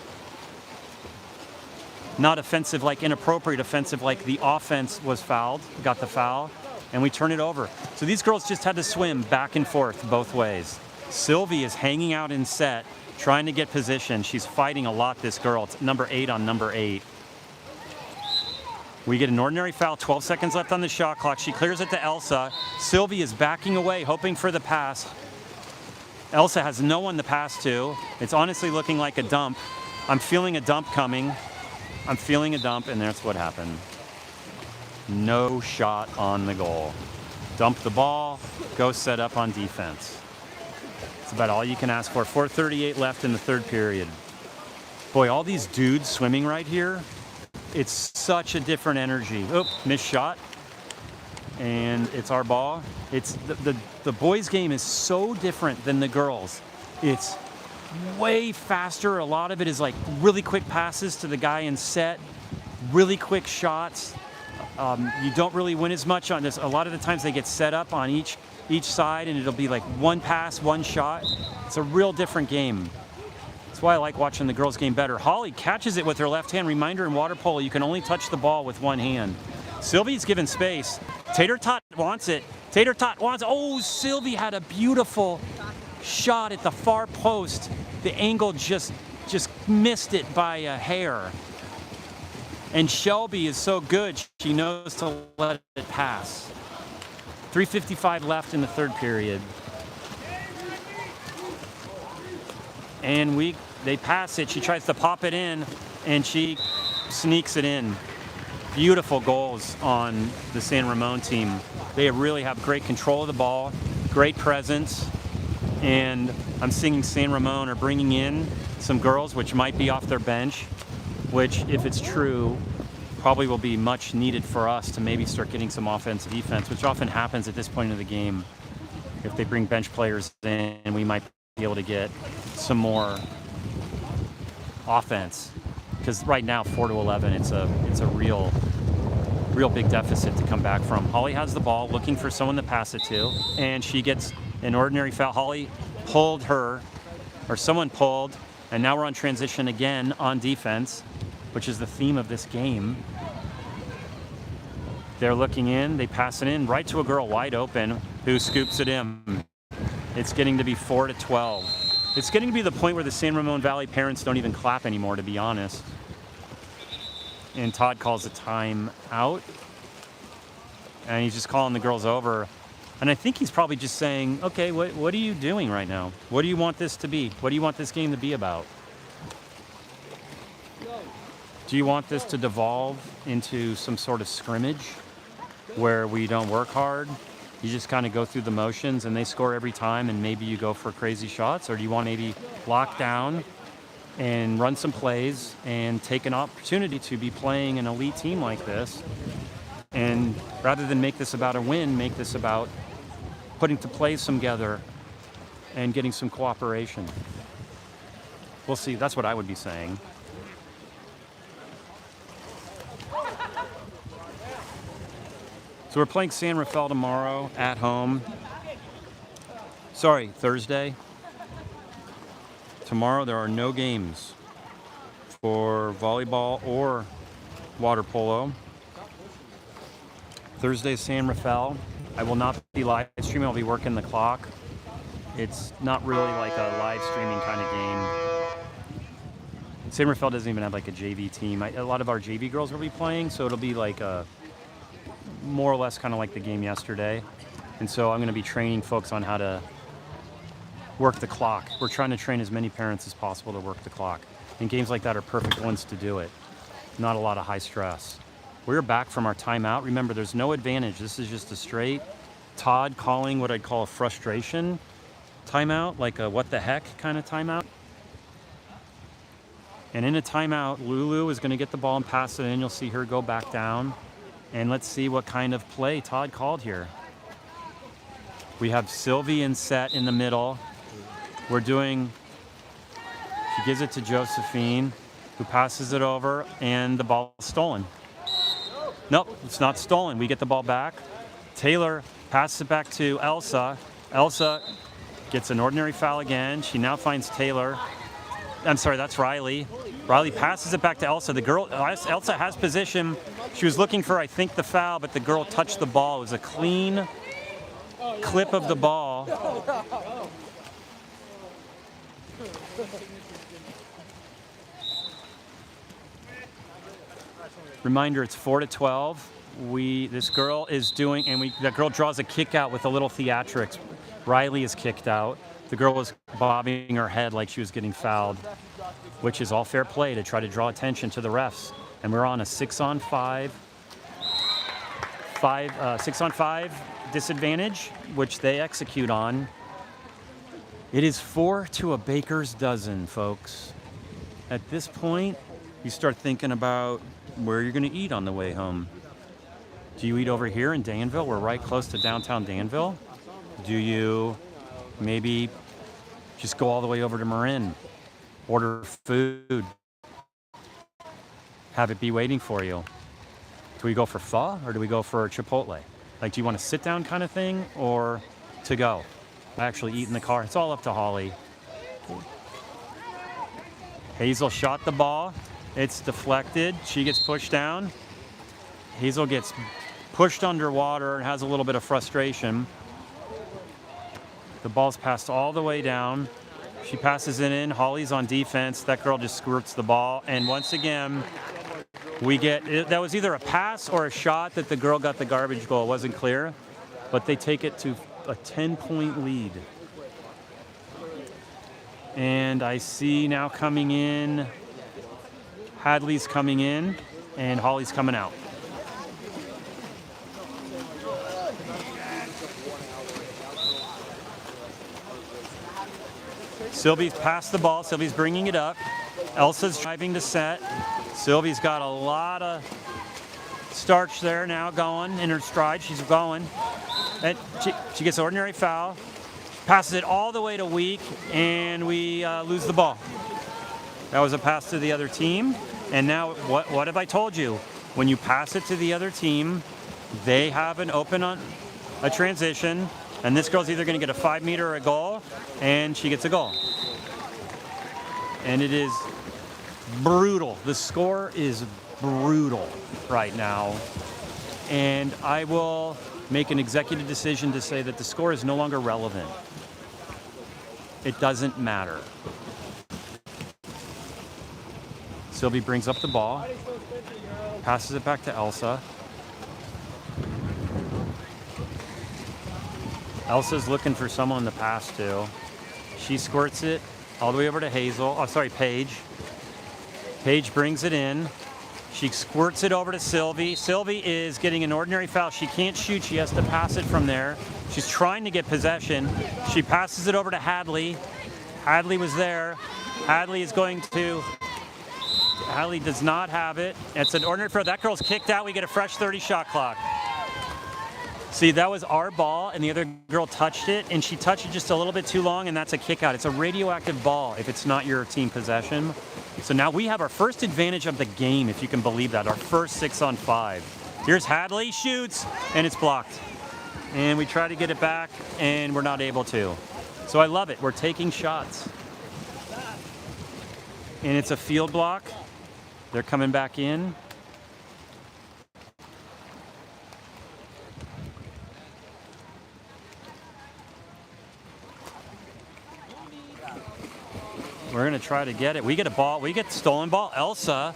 Not offensive like inappropriate, offensive like the offense was fouled, got the foul, and we turn it over. So these girls just had to swim back and forth both ways. Sylvie is hanging out in set, trying to get position. She's fighting a lot, this girl. It's number 8 on number 8. We get an ordinary foul, 12 seconds left on the shot clock. She clears it to Elsa. Sylvie is backing away, hoping for the pass. Elsa has no one to pass to. It's honestly looking like a dump. I'm feeling a dump coming. I'm feeling a dump, and that's what happened. No shot on the goal. Dump the ball, go set up on defense. It's about all you can ask for. 4:38 left in the third period. Boy, all these dudes swimming right here, it's such a different energy. Oh, missed shot. And it's our ball. It's the boys' game is so different than the girls. It's way faster. A lot of it is like really quick passes to the guy in set, really quick shots. You don't really win as much on this. A lot of the times they get set up on each side, and it'll be like one pass, one shot. It's a real different game. That's why I like watching the girls' game better. Holly catches it with her left hand. Reminder in water polo, you can only touch the ball with one hand. Sylvie's given space. Tater Tot wants it. Tater Tot wants it. Oh, Sylvie had a beautiful shot at the far post. The angle just missed it by a hair. And Shelby is so good, she knows to let it pass. 3:55 left in the third period. And they pass it. She tries to pop it in, and she sneaks it in. Beautiful goals on the San Ramon team. They really have great control of the ball, great presence, and I'm seeing San Ramon are bringing in some girls which might be off their bench, which, if it's true, probably will be much needed for us to maybe start getting some offense defense, which often happens at this point of the game. If they bring bench players in, we might be able to get some more offense, because right now 4-11, it's a real big deficit to come back from. Holly has the ball, looking for someone to pass it to, and she gets an ordinary foul. Holly pulled her, or someone pulled, and now we're on transition again on defense, which is the theme of this game. They're looking in, they pass it in right to a girl wide open who scoops it in. It's getting to be 4-12. It's getting to be the point where the San Ramon Valley parents don't even clap anymore, to be honest. And Todd calls a time out. And he's just calling the girls over. And I think he's probably just saying, okay, what are you doing right now? What do you want this to be? What do you want this game to be about? Do you want this to devolve into some sort of scrimmage where we don't work hard? You just kind of go through the motions and they score every time and maybe you go for crazy shots? Or do you want maybe lock down and run some plays and take an opportunity to be playing an elite team like this? And rather than make this about a win, make this about putting to play some together and getting some cooperation. We'll see. That's what I would be saying. So we're playing San Rafael tomorrow at home. Sorry, Thursday. Tomorrow there are no games for volleyball or water polo. Thursday, San Rafael. I will not be live streaming. I'll be working the clock. It's not really like a live streaming kind of game. San Rafael doesn't even have like a JV team. A lot of our JV girls will be playing, so it'll be like a more or less kind of like the game yesterday. And so I'm going to be training folks on how to work the clock. We're trying to train as many parents as possible to work the clock. And games like that are perfect ones to do it. Not a lot of high stress. We're back from our timeout. Remember, there's no advantage. This is just a straight Todd calling what I'd call a frustration timeout, like a what the heck kind of timeout. And in a timeout, Lulu is going to get the ball and pass it in. You'll see her go back down. And let's see what kind of play Todd called here. We have Sylvie and Set in the middle. We're doing, she gives it to Josephine, who passes it over, and the ball is stolen. Nope, it's not stolen. We get the ball back. Taylor passes it back to Elsa. Elsa gets an ordinary foul again. She now finds Taylor. I'm sorry, that's Riley. Riley passes it back to Elsa. The girl, Elsa has position. She was looking for, I think, the foul, but the girl touched the ball. It was a clean clip of the ball. Reminder, it's 4-12. This girl is doing, and that girl draws a kick out with a little theatrics. Riley is kicked out. The girl was bobbing her head like she was getting fouled, which is all fair play to try to draw attention to the refs. And we're on a 6-on-5 disadvantage, which they execute on. It is 4 to a baker's dozen, folks. At this point, you start thinking about where you're going to eat on the way home. Do you eat over here in Danville? We're right close to downtown Danville. Do you maybe just go all the way over to Marin, order food, have it be waiting for you? Do we go for pho or do we go for Chipotle? Like, do you want a sit-down kind of thing or to go? I actually eat in the car. It's all up to Holly. Hazel shot the ball. It's deflected. She gets pushed down. Hazel gets pushed underwater and has a little bit of frustration. The ball's passed all the way down. She passes it in. Holly's on defense. That girl just squirts the ball. And once again, that was either a pass or a shot that the girl got the garbage goal. It wasn't clear, but they take it to a 10-point lead. And I see now coming in, Hadley's coming in, and Holly's coming out. Sylvie's passed the ball. Sylvie's bringing it up. Elsa's driving to set. Sylvie's got a lot of starch there now going in her stride. She's going. And she gets an ordinary foul. Passes it all the way to Week, and we lose the ball. That was a pass to the other team. And now, what have I told you? When you pass it to the other team, they have an open on a transition, and this girl's either going to get a 5-meter or a goal, and she gets a goal. And it is brutal. The score is brutal right now. And I will make an executive decision to say that the score is no longer relevant. It doesn't matter. Sylvie brings up the ball, passes it back to Elsa. Elsa's looking for someone to pass to. She squirts it all the way over to Paige. Paige brings it in. She squirts it over to Sylvie. Sylvie is getting an ordinary foul. She can't shoot. She has to pass it from there. She's trying to get possession. She passes it over to Hadley. Hadley was there. Hadley does not have it. It's an ordinary foul. That girl's kicked out. We get a fresh 30-shot clock. See, that was our ball, and the other girl touched it, and she touched it just a little bit too long, and that's a kick out. It's a radioactive ball if it's not your team possession. So now we have our first advantage of the game, if you can believe that, our first 6-on-5. Here's Hadley, shoots, and it's blocked. And we try to get it back, and we're not able to. So I love it. We're taking shots. And it's a field block. They're coming back in. We're going to try to get it. We get a ball. We get the stolen ball. Elsa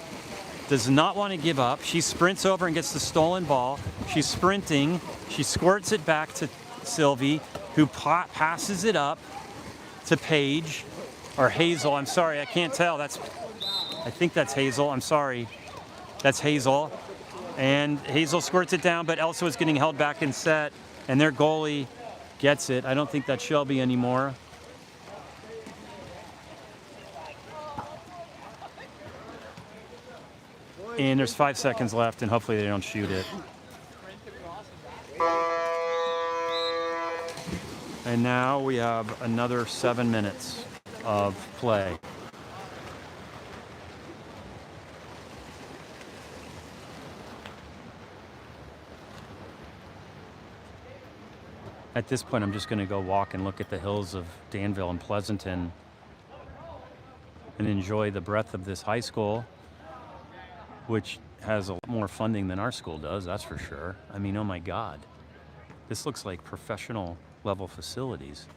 does not want to give up. She sprints over and gets the stolen ball. She's sprinting. She squirts it back to Sylvie, who passes it up to Paige, or Hazel. I'm sorry, I can't tell. I think that's Hazel. I'm sorry. That's Hazel. And Hazel squirts it down, but Elsa was getting held back in set, and their goalie gets it. I don't think that's Shelby anymore. And there's 5 seconds left, and hopefully they don't shoot it. And now we have another 7 minutes of play. At this point, I'm just going to go walk and look at the hills of Danville and Pleasanton and enjoy the breadth of this high school, which has a lot more funding than our school does, that's for sure. I mean, oh my God. This looks like professional level facilities.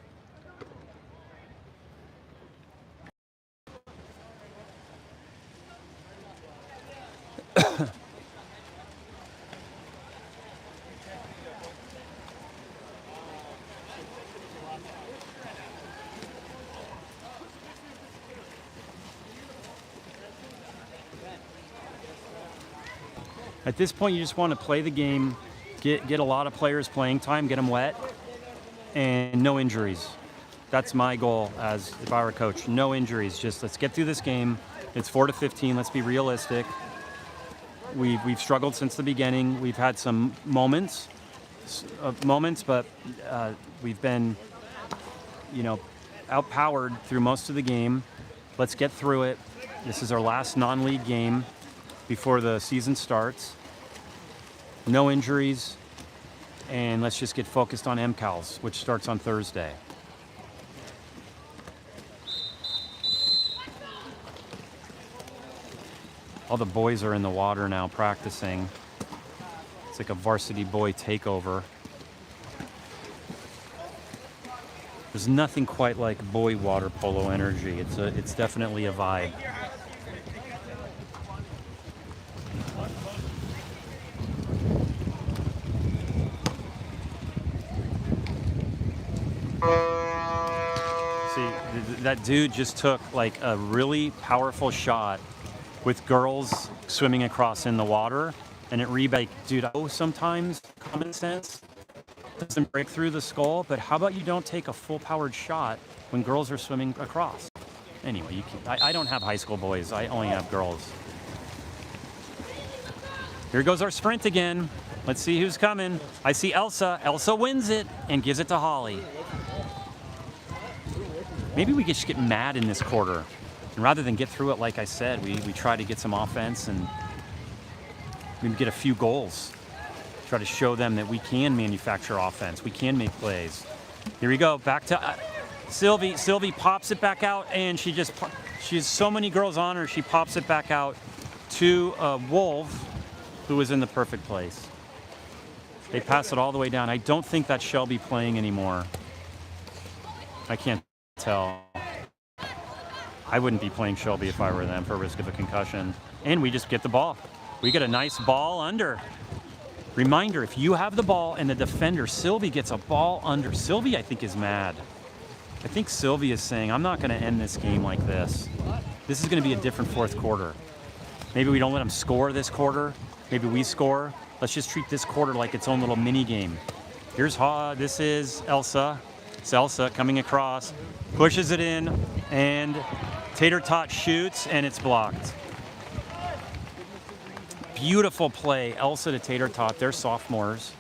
At this point, you just want to play the game, get a lot of players playing time, get them wet, and no injuries. That's my goal as if I were a coach. No injuries. Just let's get through this game. It's 4-15. Let's be realistic. We've struggled since the beginning. We've had some moments, but we've been, outpowered through most of the game. Let's get through it. This is our last non-league game before the season starts. No injuries, and let's just get focused on MCALs, which starts on Thursday. All the boys are in the water now practicing. It's like a varsity boy takeover. There's nothing quite like boy water polo energy. It's definitely a vibe. See, that dude just took like a really powerful shot with girls swimming across in the water, and it rebounded. Dude, sometimes common sense doesn't break through the skull, but how about you don't take a full-powered shot when girls are swimming across? Anyway, I don't have high school boys. I only have girls. Here goes our sprint again. Let's see who's coming. I see Elsa. Elsa wins it and gives it to Holly. Maybe we could just get mad in this quarter. And rather than get through it, like I said, we try to get some offense and maybe get a few goals. Try to show them that we can manufacture offense. We can make plays. Here we go. Back to Sylvie. Sylvie pops it back out, and she has so many girls on her, she pops it back out to Wolf, who was in the perfect place. They pass it all the way down. I don't think that's Shelby playing anymore. I can't tell. I wouldn't be playing Shelby if I were them for risk of a concussion. And we just get the ball. We get a nice ball under. Reminder, if you have the ball and the defender, Sylvie gets a ball under. Sylvie, I think, is mad. I think Sylvie is saying, I'm not going to end this game like this. This is going to be a different fourth quarter. Maybe we don't let them score this quarter. Maybe we score. Let's just treat this quarter like its own little mini game. Here's this is Elsa. It's Elsa coming across, pushes it in, and Tater Tot shoots, and it's blocked. Beautiful play, Elsa to Tater Tot. They're sophomores.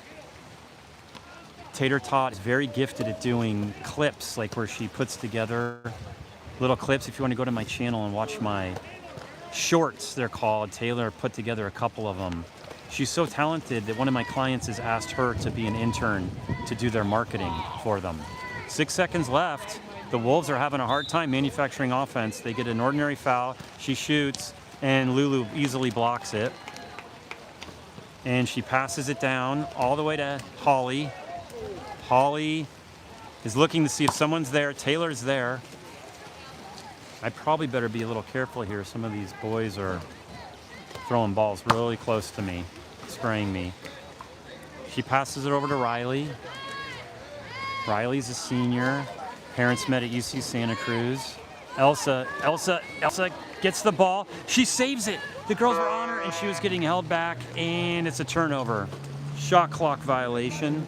Tater Tot is very gifted at doing clips, like where she puts together little clips. If you want to go to my channel and watch my shorts, they're called. Taylor put together a couple of them. She's so talented that one of my clients has asked her to be an intern to do their marketing for them. 6 seconds left. The Wolves are having a hard time manufacturing offense. They get an ordinary foul. She shoots, and Lulu easily blocks it. And she passes it down all the way to Holly. Holly is looking to see if someone's there. Taylor's there. I probably better be a little careful here. Some of these boys are throwing balls really close to me, spraying me. She passes it over to Riley. Riley's a senior. Parents met at UC Santa Cruz. Elsa gets the ball. She saves it. The girls were on her and she was getting held back, and it's a turnover. Shot clock violation.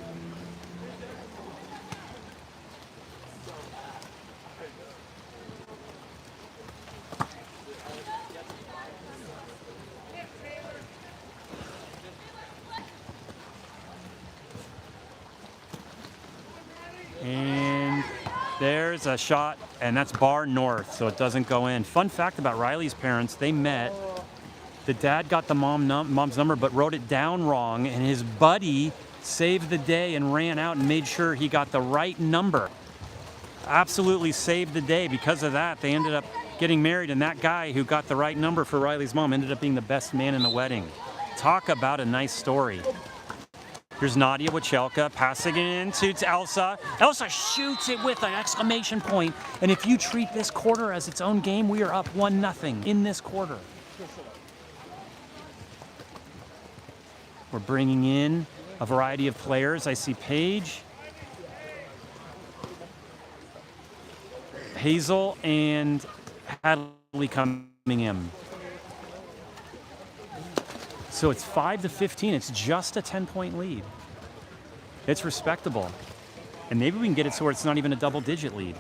And there's a shot, and that's bar north, so it doesn't go in. Fun fact about Riley's parents, they met. The dad got the mom's number but wrote it down wrong, and his buddy saved the day and ran out and made sure he got the right number. Absolutely saved the day. Because of that, they ended up getting married, and that guy who got the right number for Riley's mom ended up being the best man in the wedding. Talk about a nice story. Here's Nadia Wachelka passing it in to Elsa. Elsa shoots it with an exclamation point. And if you treat this quarter as its own game, we are up 1-0 in this quarter. We're bringing in a variety of players. I see Paige, Hazel, and Hadley coming in. So it's 5-15. It's just a 10-point lead. It's respectable. And maybe we can get it so where it's not even a double-digit lead.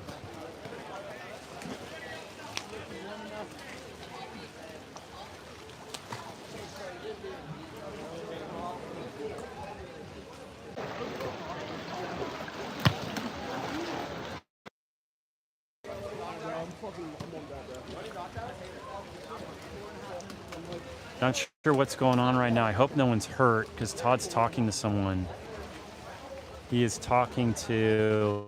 Not sure what's going on right now. I hope no one's hurt because Todd's talking to someone. He is talking to...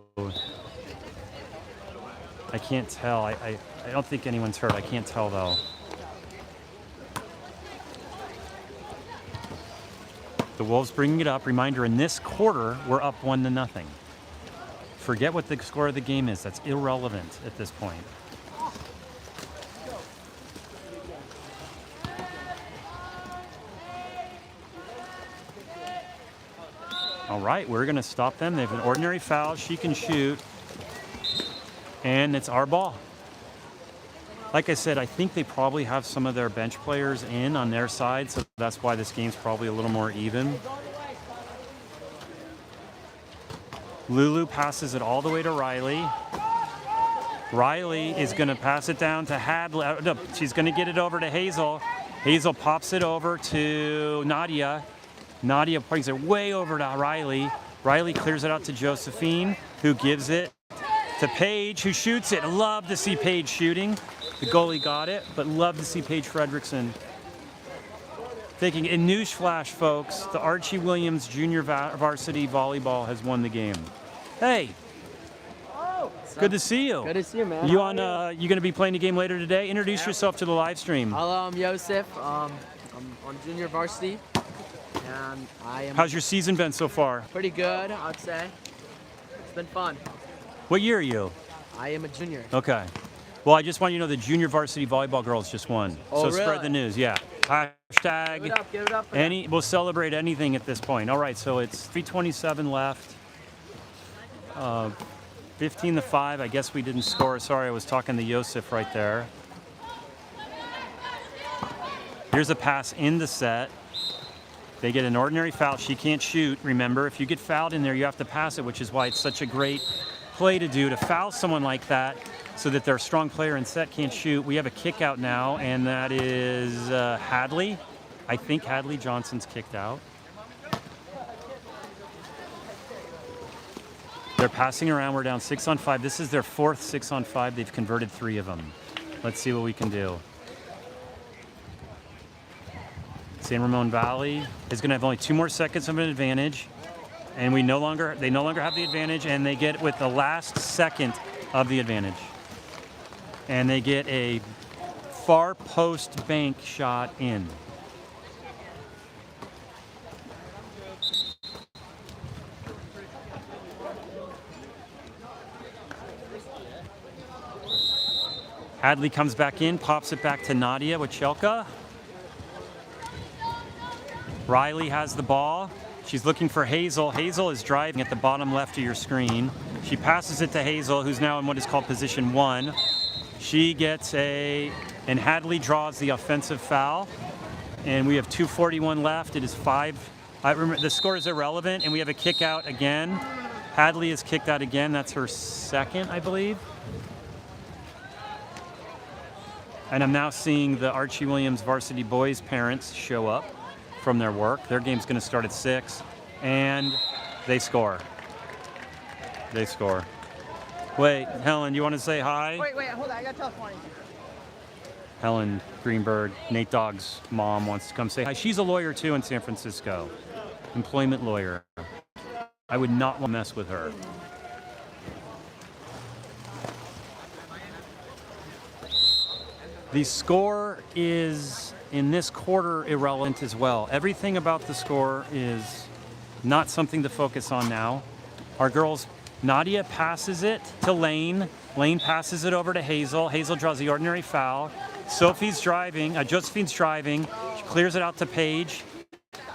I can't tell. I don't think anyone's hurt. I can't tell though. The Wolves bringing it up. Reminder, in this quarter, we're up 1-0. Forget what the score of the game is. That's irrelevant at this point. All right, we're going to stop them. They have an ordinary foul. She can shoot. And it's our ball. Like I said, I think they probably have some of their bench players in on their side, so that's why this game's probably a little more even. Lulu passes it all the way to Riley. Riley is going to pass it down to Hadley. No, she's going to get it over to Hazel. Hazel pops it over to Nadia. Nadia brings it way over to Riley. Riley clears it out to Josephine, who gives it to Paige, who shoots it. Love to see Paige shooting. The goalie got it, but love to see Paige Fredrickson taking it. Newsflash, folks, the Archie Williams Junior Varsity Volleyball has won the game. Hey, good to see you. Good to see you, man. You going to be playing a game later today? Introduce yourself to the live stream. Hello, I'm Yosef. I'm on junior varsity, and I am How's your season been so far? pretty good, I'd say. It's been fun. What year are you? I am a junior. Okay. Well, I just want you to know the junior varsity volleyball girls just won. Oh, so really? Spread the news, yeah. Hashtag Give it up for them. we'll celebrate anything at this point. All right, so it's 3:27 left. 15-5. I guess we didn't score. Sorry, I was talking to Yosef right there. Here's a pass in the set. They get an ordinary foul. She can't shoot. Remember, if you get fouled in there, you have to pass it, which is why it's such a great play to do, to foul someone like that so that their strong player in set can't shoot. We have a kick out now, and that is Hadley. I think Hadley Johnson's kicked out. They're passing around. We're down 6-on-5. This is their fourth 6-on-5. They've converted 3 of them. Let's see what we can do. San Ramon Valley is going to have only 2 more seconds of an advantage, and they no longer have the advantage, and they get with the last second of the advantage, and they get a far post bank shot in. Hadley comes back in, pops it back to Nadia with Chelka. Riley has the ball. She's looking for Hazel. Hazel is driving at the bottom left of your screen. She passes it to Hazel, who's now in what is called position 1. She gets and Hadley draws the offensive foul. And we have 2:41 left. It is 5. I remember the score is irrelevant, and we have a kick out again. Hadley is kicked out again. That's her second, I believe. And I'm now seeing the Archie Williams varsity boys parents show up from their work. Their game's going to start at 6, and they score. They score. Wait, Helen, you want to say hi? Wait, hold on. I got to tell Swanee. Helen Greenberg, Nate Dogg's mom, wants to come say hi. She's a lawyer too in San Francisco, employment lawyer. I would not want to mess with her. The score is, in this quarter, irrelevant as well. Everything about the score is not something to focus on now. Our girls, Nadia passes it to Lane. Lane passes it over to Hazel. Hazel draws the ordinary foul. Sophie's driving, Josephine's driving. She clears it out to Paige.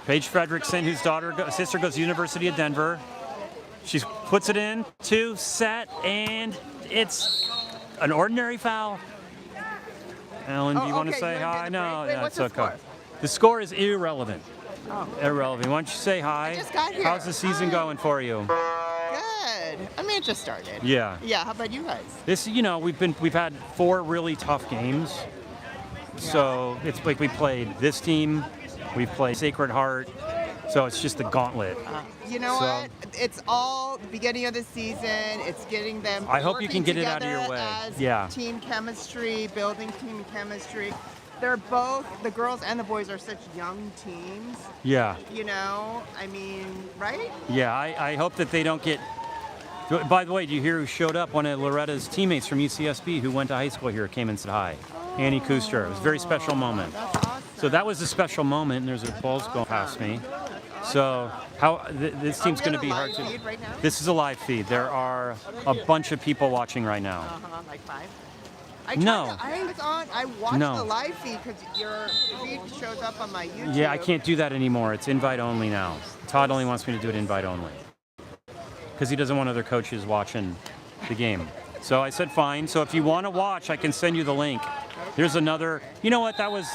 Paige Fredrickson, whose sister goes to the University of Denver. She puts it in, 2, set, and it's an ordinary foul. Ellen, do you want to say hi? No, what's that's the okay. score? The score is irrelevant. Oh. Irrelevant. Why don't you say hi? I just got here. How's the season going for you? Good. I mean, it just started. Yeah. Yeah. How about you guys? This, we've had 4 really tough games. So it's like we played this team, we played Sacred Heart. So it's just the gauntlet. You know what? It's all the beginning of the season. It's getting them. I hope you can get it out of your way. As Yeah. Team chemistry, building team chemistry. They're both, the girls and the boys are such young teams. Yeah. I mean, right? Yeah, I hope that they don't get. By the way, do you hear who showed up? One of Loretta's teammates from UCSB who went to high school here came and said hi. Annie Kuster. It was a very special moment. That's awesome. So that was a special moment, and there's a balls going past me. So this team's going to be hard to. Right now? This is a live feed. There are a bunch of people watching right now. Like 5? No. I think it's on. I watched No. the live feed because your feed shows up on my YouTube. Yeah, I can't do that anymore. It's invite only now. Todd only wants me to do it invite only because he doesn't want other coaches watching the game. So I said fine. So if you want to watch, I can send you the link. Here's another. You know what? That was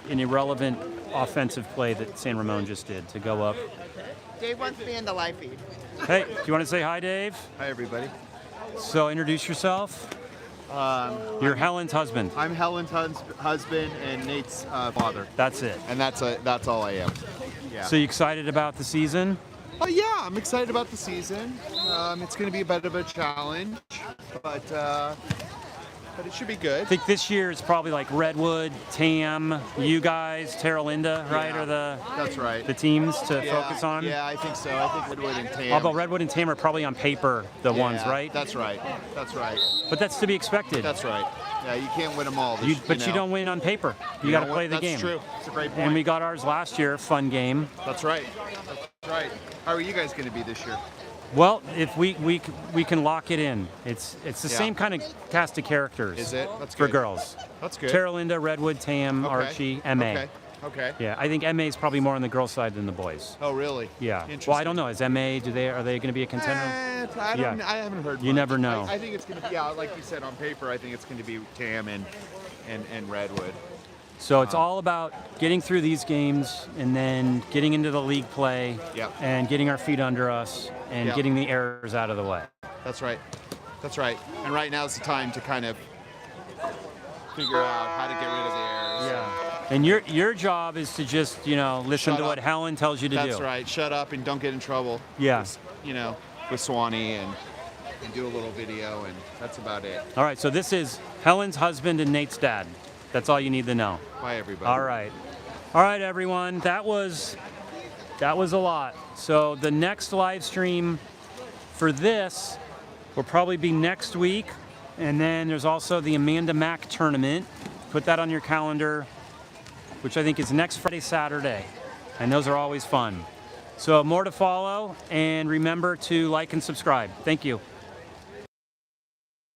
an irrelevant offensive play that San Ramon just did to go up. Dave wants me in the live feed. Hey, do you want to say hi, Dave? Hi, everybody. So introduce yourself. You're Helen's husband. I'm Helen's husband and Nate's father, That's it. and that's all I am. Yeah. So you excited about the season? Oh yeah, I'm excited about the season. It's going to be a bit of a challenge, but it should be good. I think this year is probably like Redwood, Tam, you guys, Terra Linda, right? Yeah, Are that's right. the teams to Yeah, focus on? Yeah, I think so. I think Redwood and Tam. Although Redwood and Tam are probably on paper the ones, Yeah, right? That's right. That's right. But that's to be expected. That's right. Yeah, you can't win them all. But you don't win on paper. You got to play the game. That's true. It's a great point. And we got ours last year, fun game. That's right. That's right. How are you guys going to be this year? Well, if we can lock it in. It's the Yeah. same kind of cast of characters. Is it? That's for good. girls. That's good. Terra Linda, Redwood, Tam, Okay. Archie, MA. Okay. Okay. Yeah, I think MA is probably more on the girls' side than the boys. Oh, really? Yeah. Interesting. Well, I don't know. Is MA? Are they going to be a contender? I Yeah. haven't heard. You much. never know. I think it's going to be, like you said, on paper. I think it's going to be Tam and Redwood. So it's all about getting through these games and then getting into the league play Yep. and getting our feet under us and Yep. getting the errors out of the way. That's right. That's right. And right now is the time to kind of figure out how to get rid of the errors. Yeah. And your job is to just, listen Shut to up. what Helen tells you to do. That's right. Shut up and don't get in trouble. Yeah. Just, with Swanee and do a little video, and that's about it. All right, so this is Helen's husband and Nate's dad. That's all you need to know. Bye, everybody. All right, everyone. That was a lot. So the next live stream for this will probably be next week, and then there's also the Amanda Mack tournament. Put that on your calendar, which I think is next Friday, Saturday, and those are always fun. So more to follow, and remember to like and subscribe. Thank you.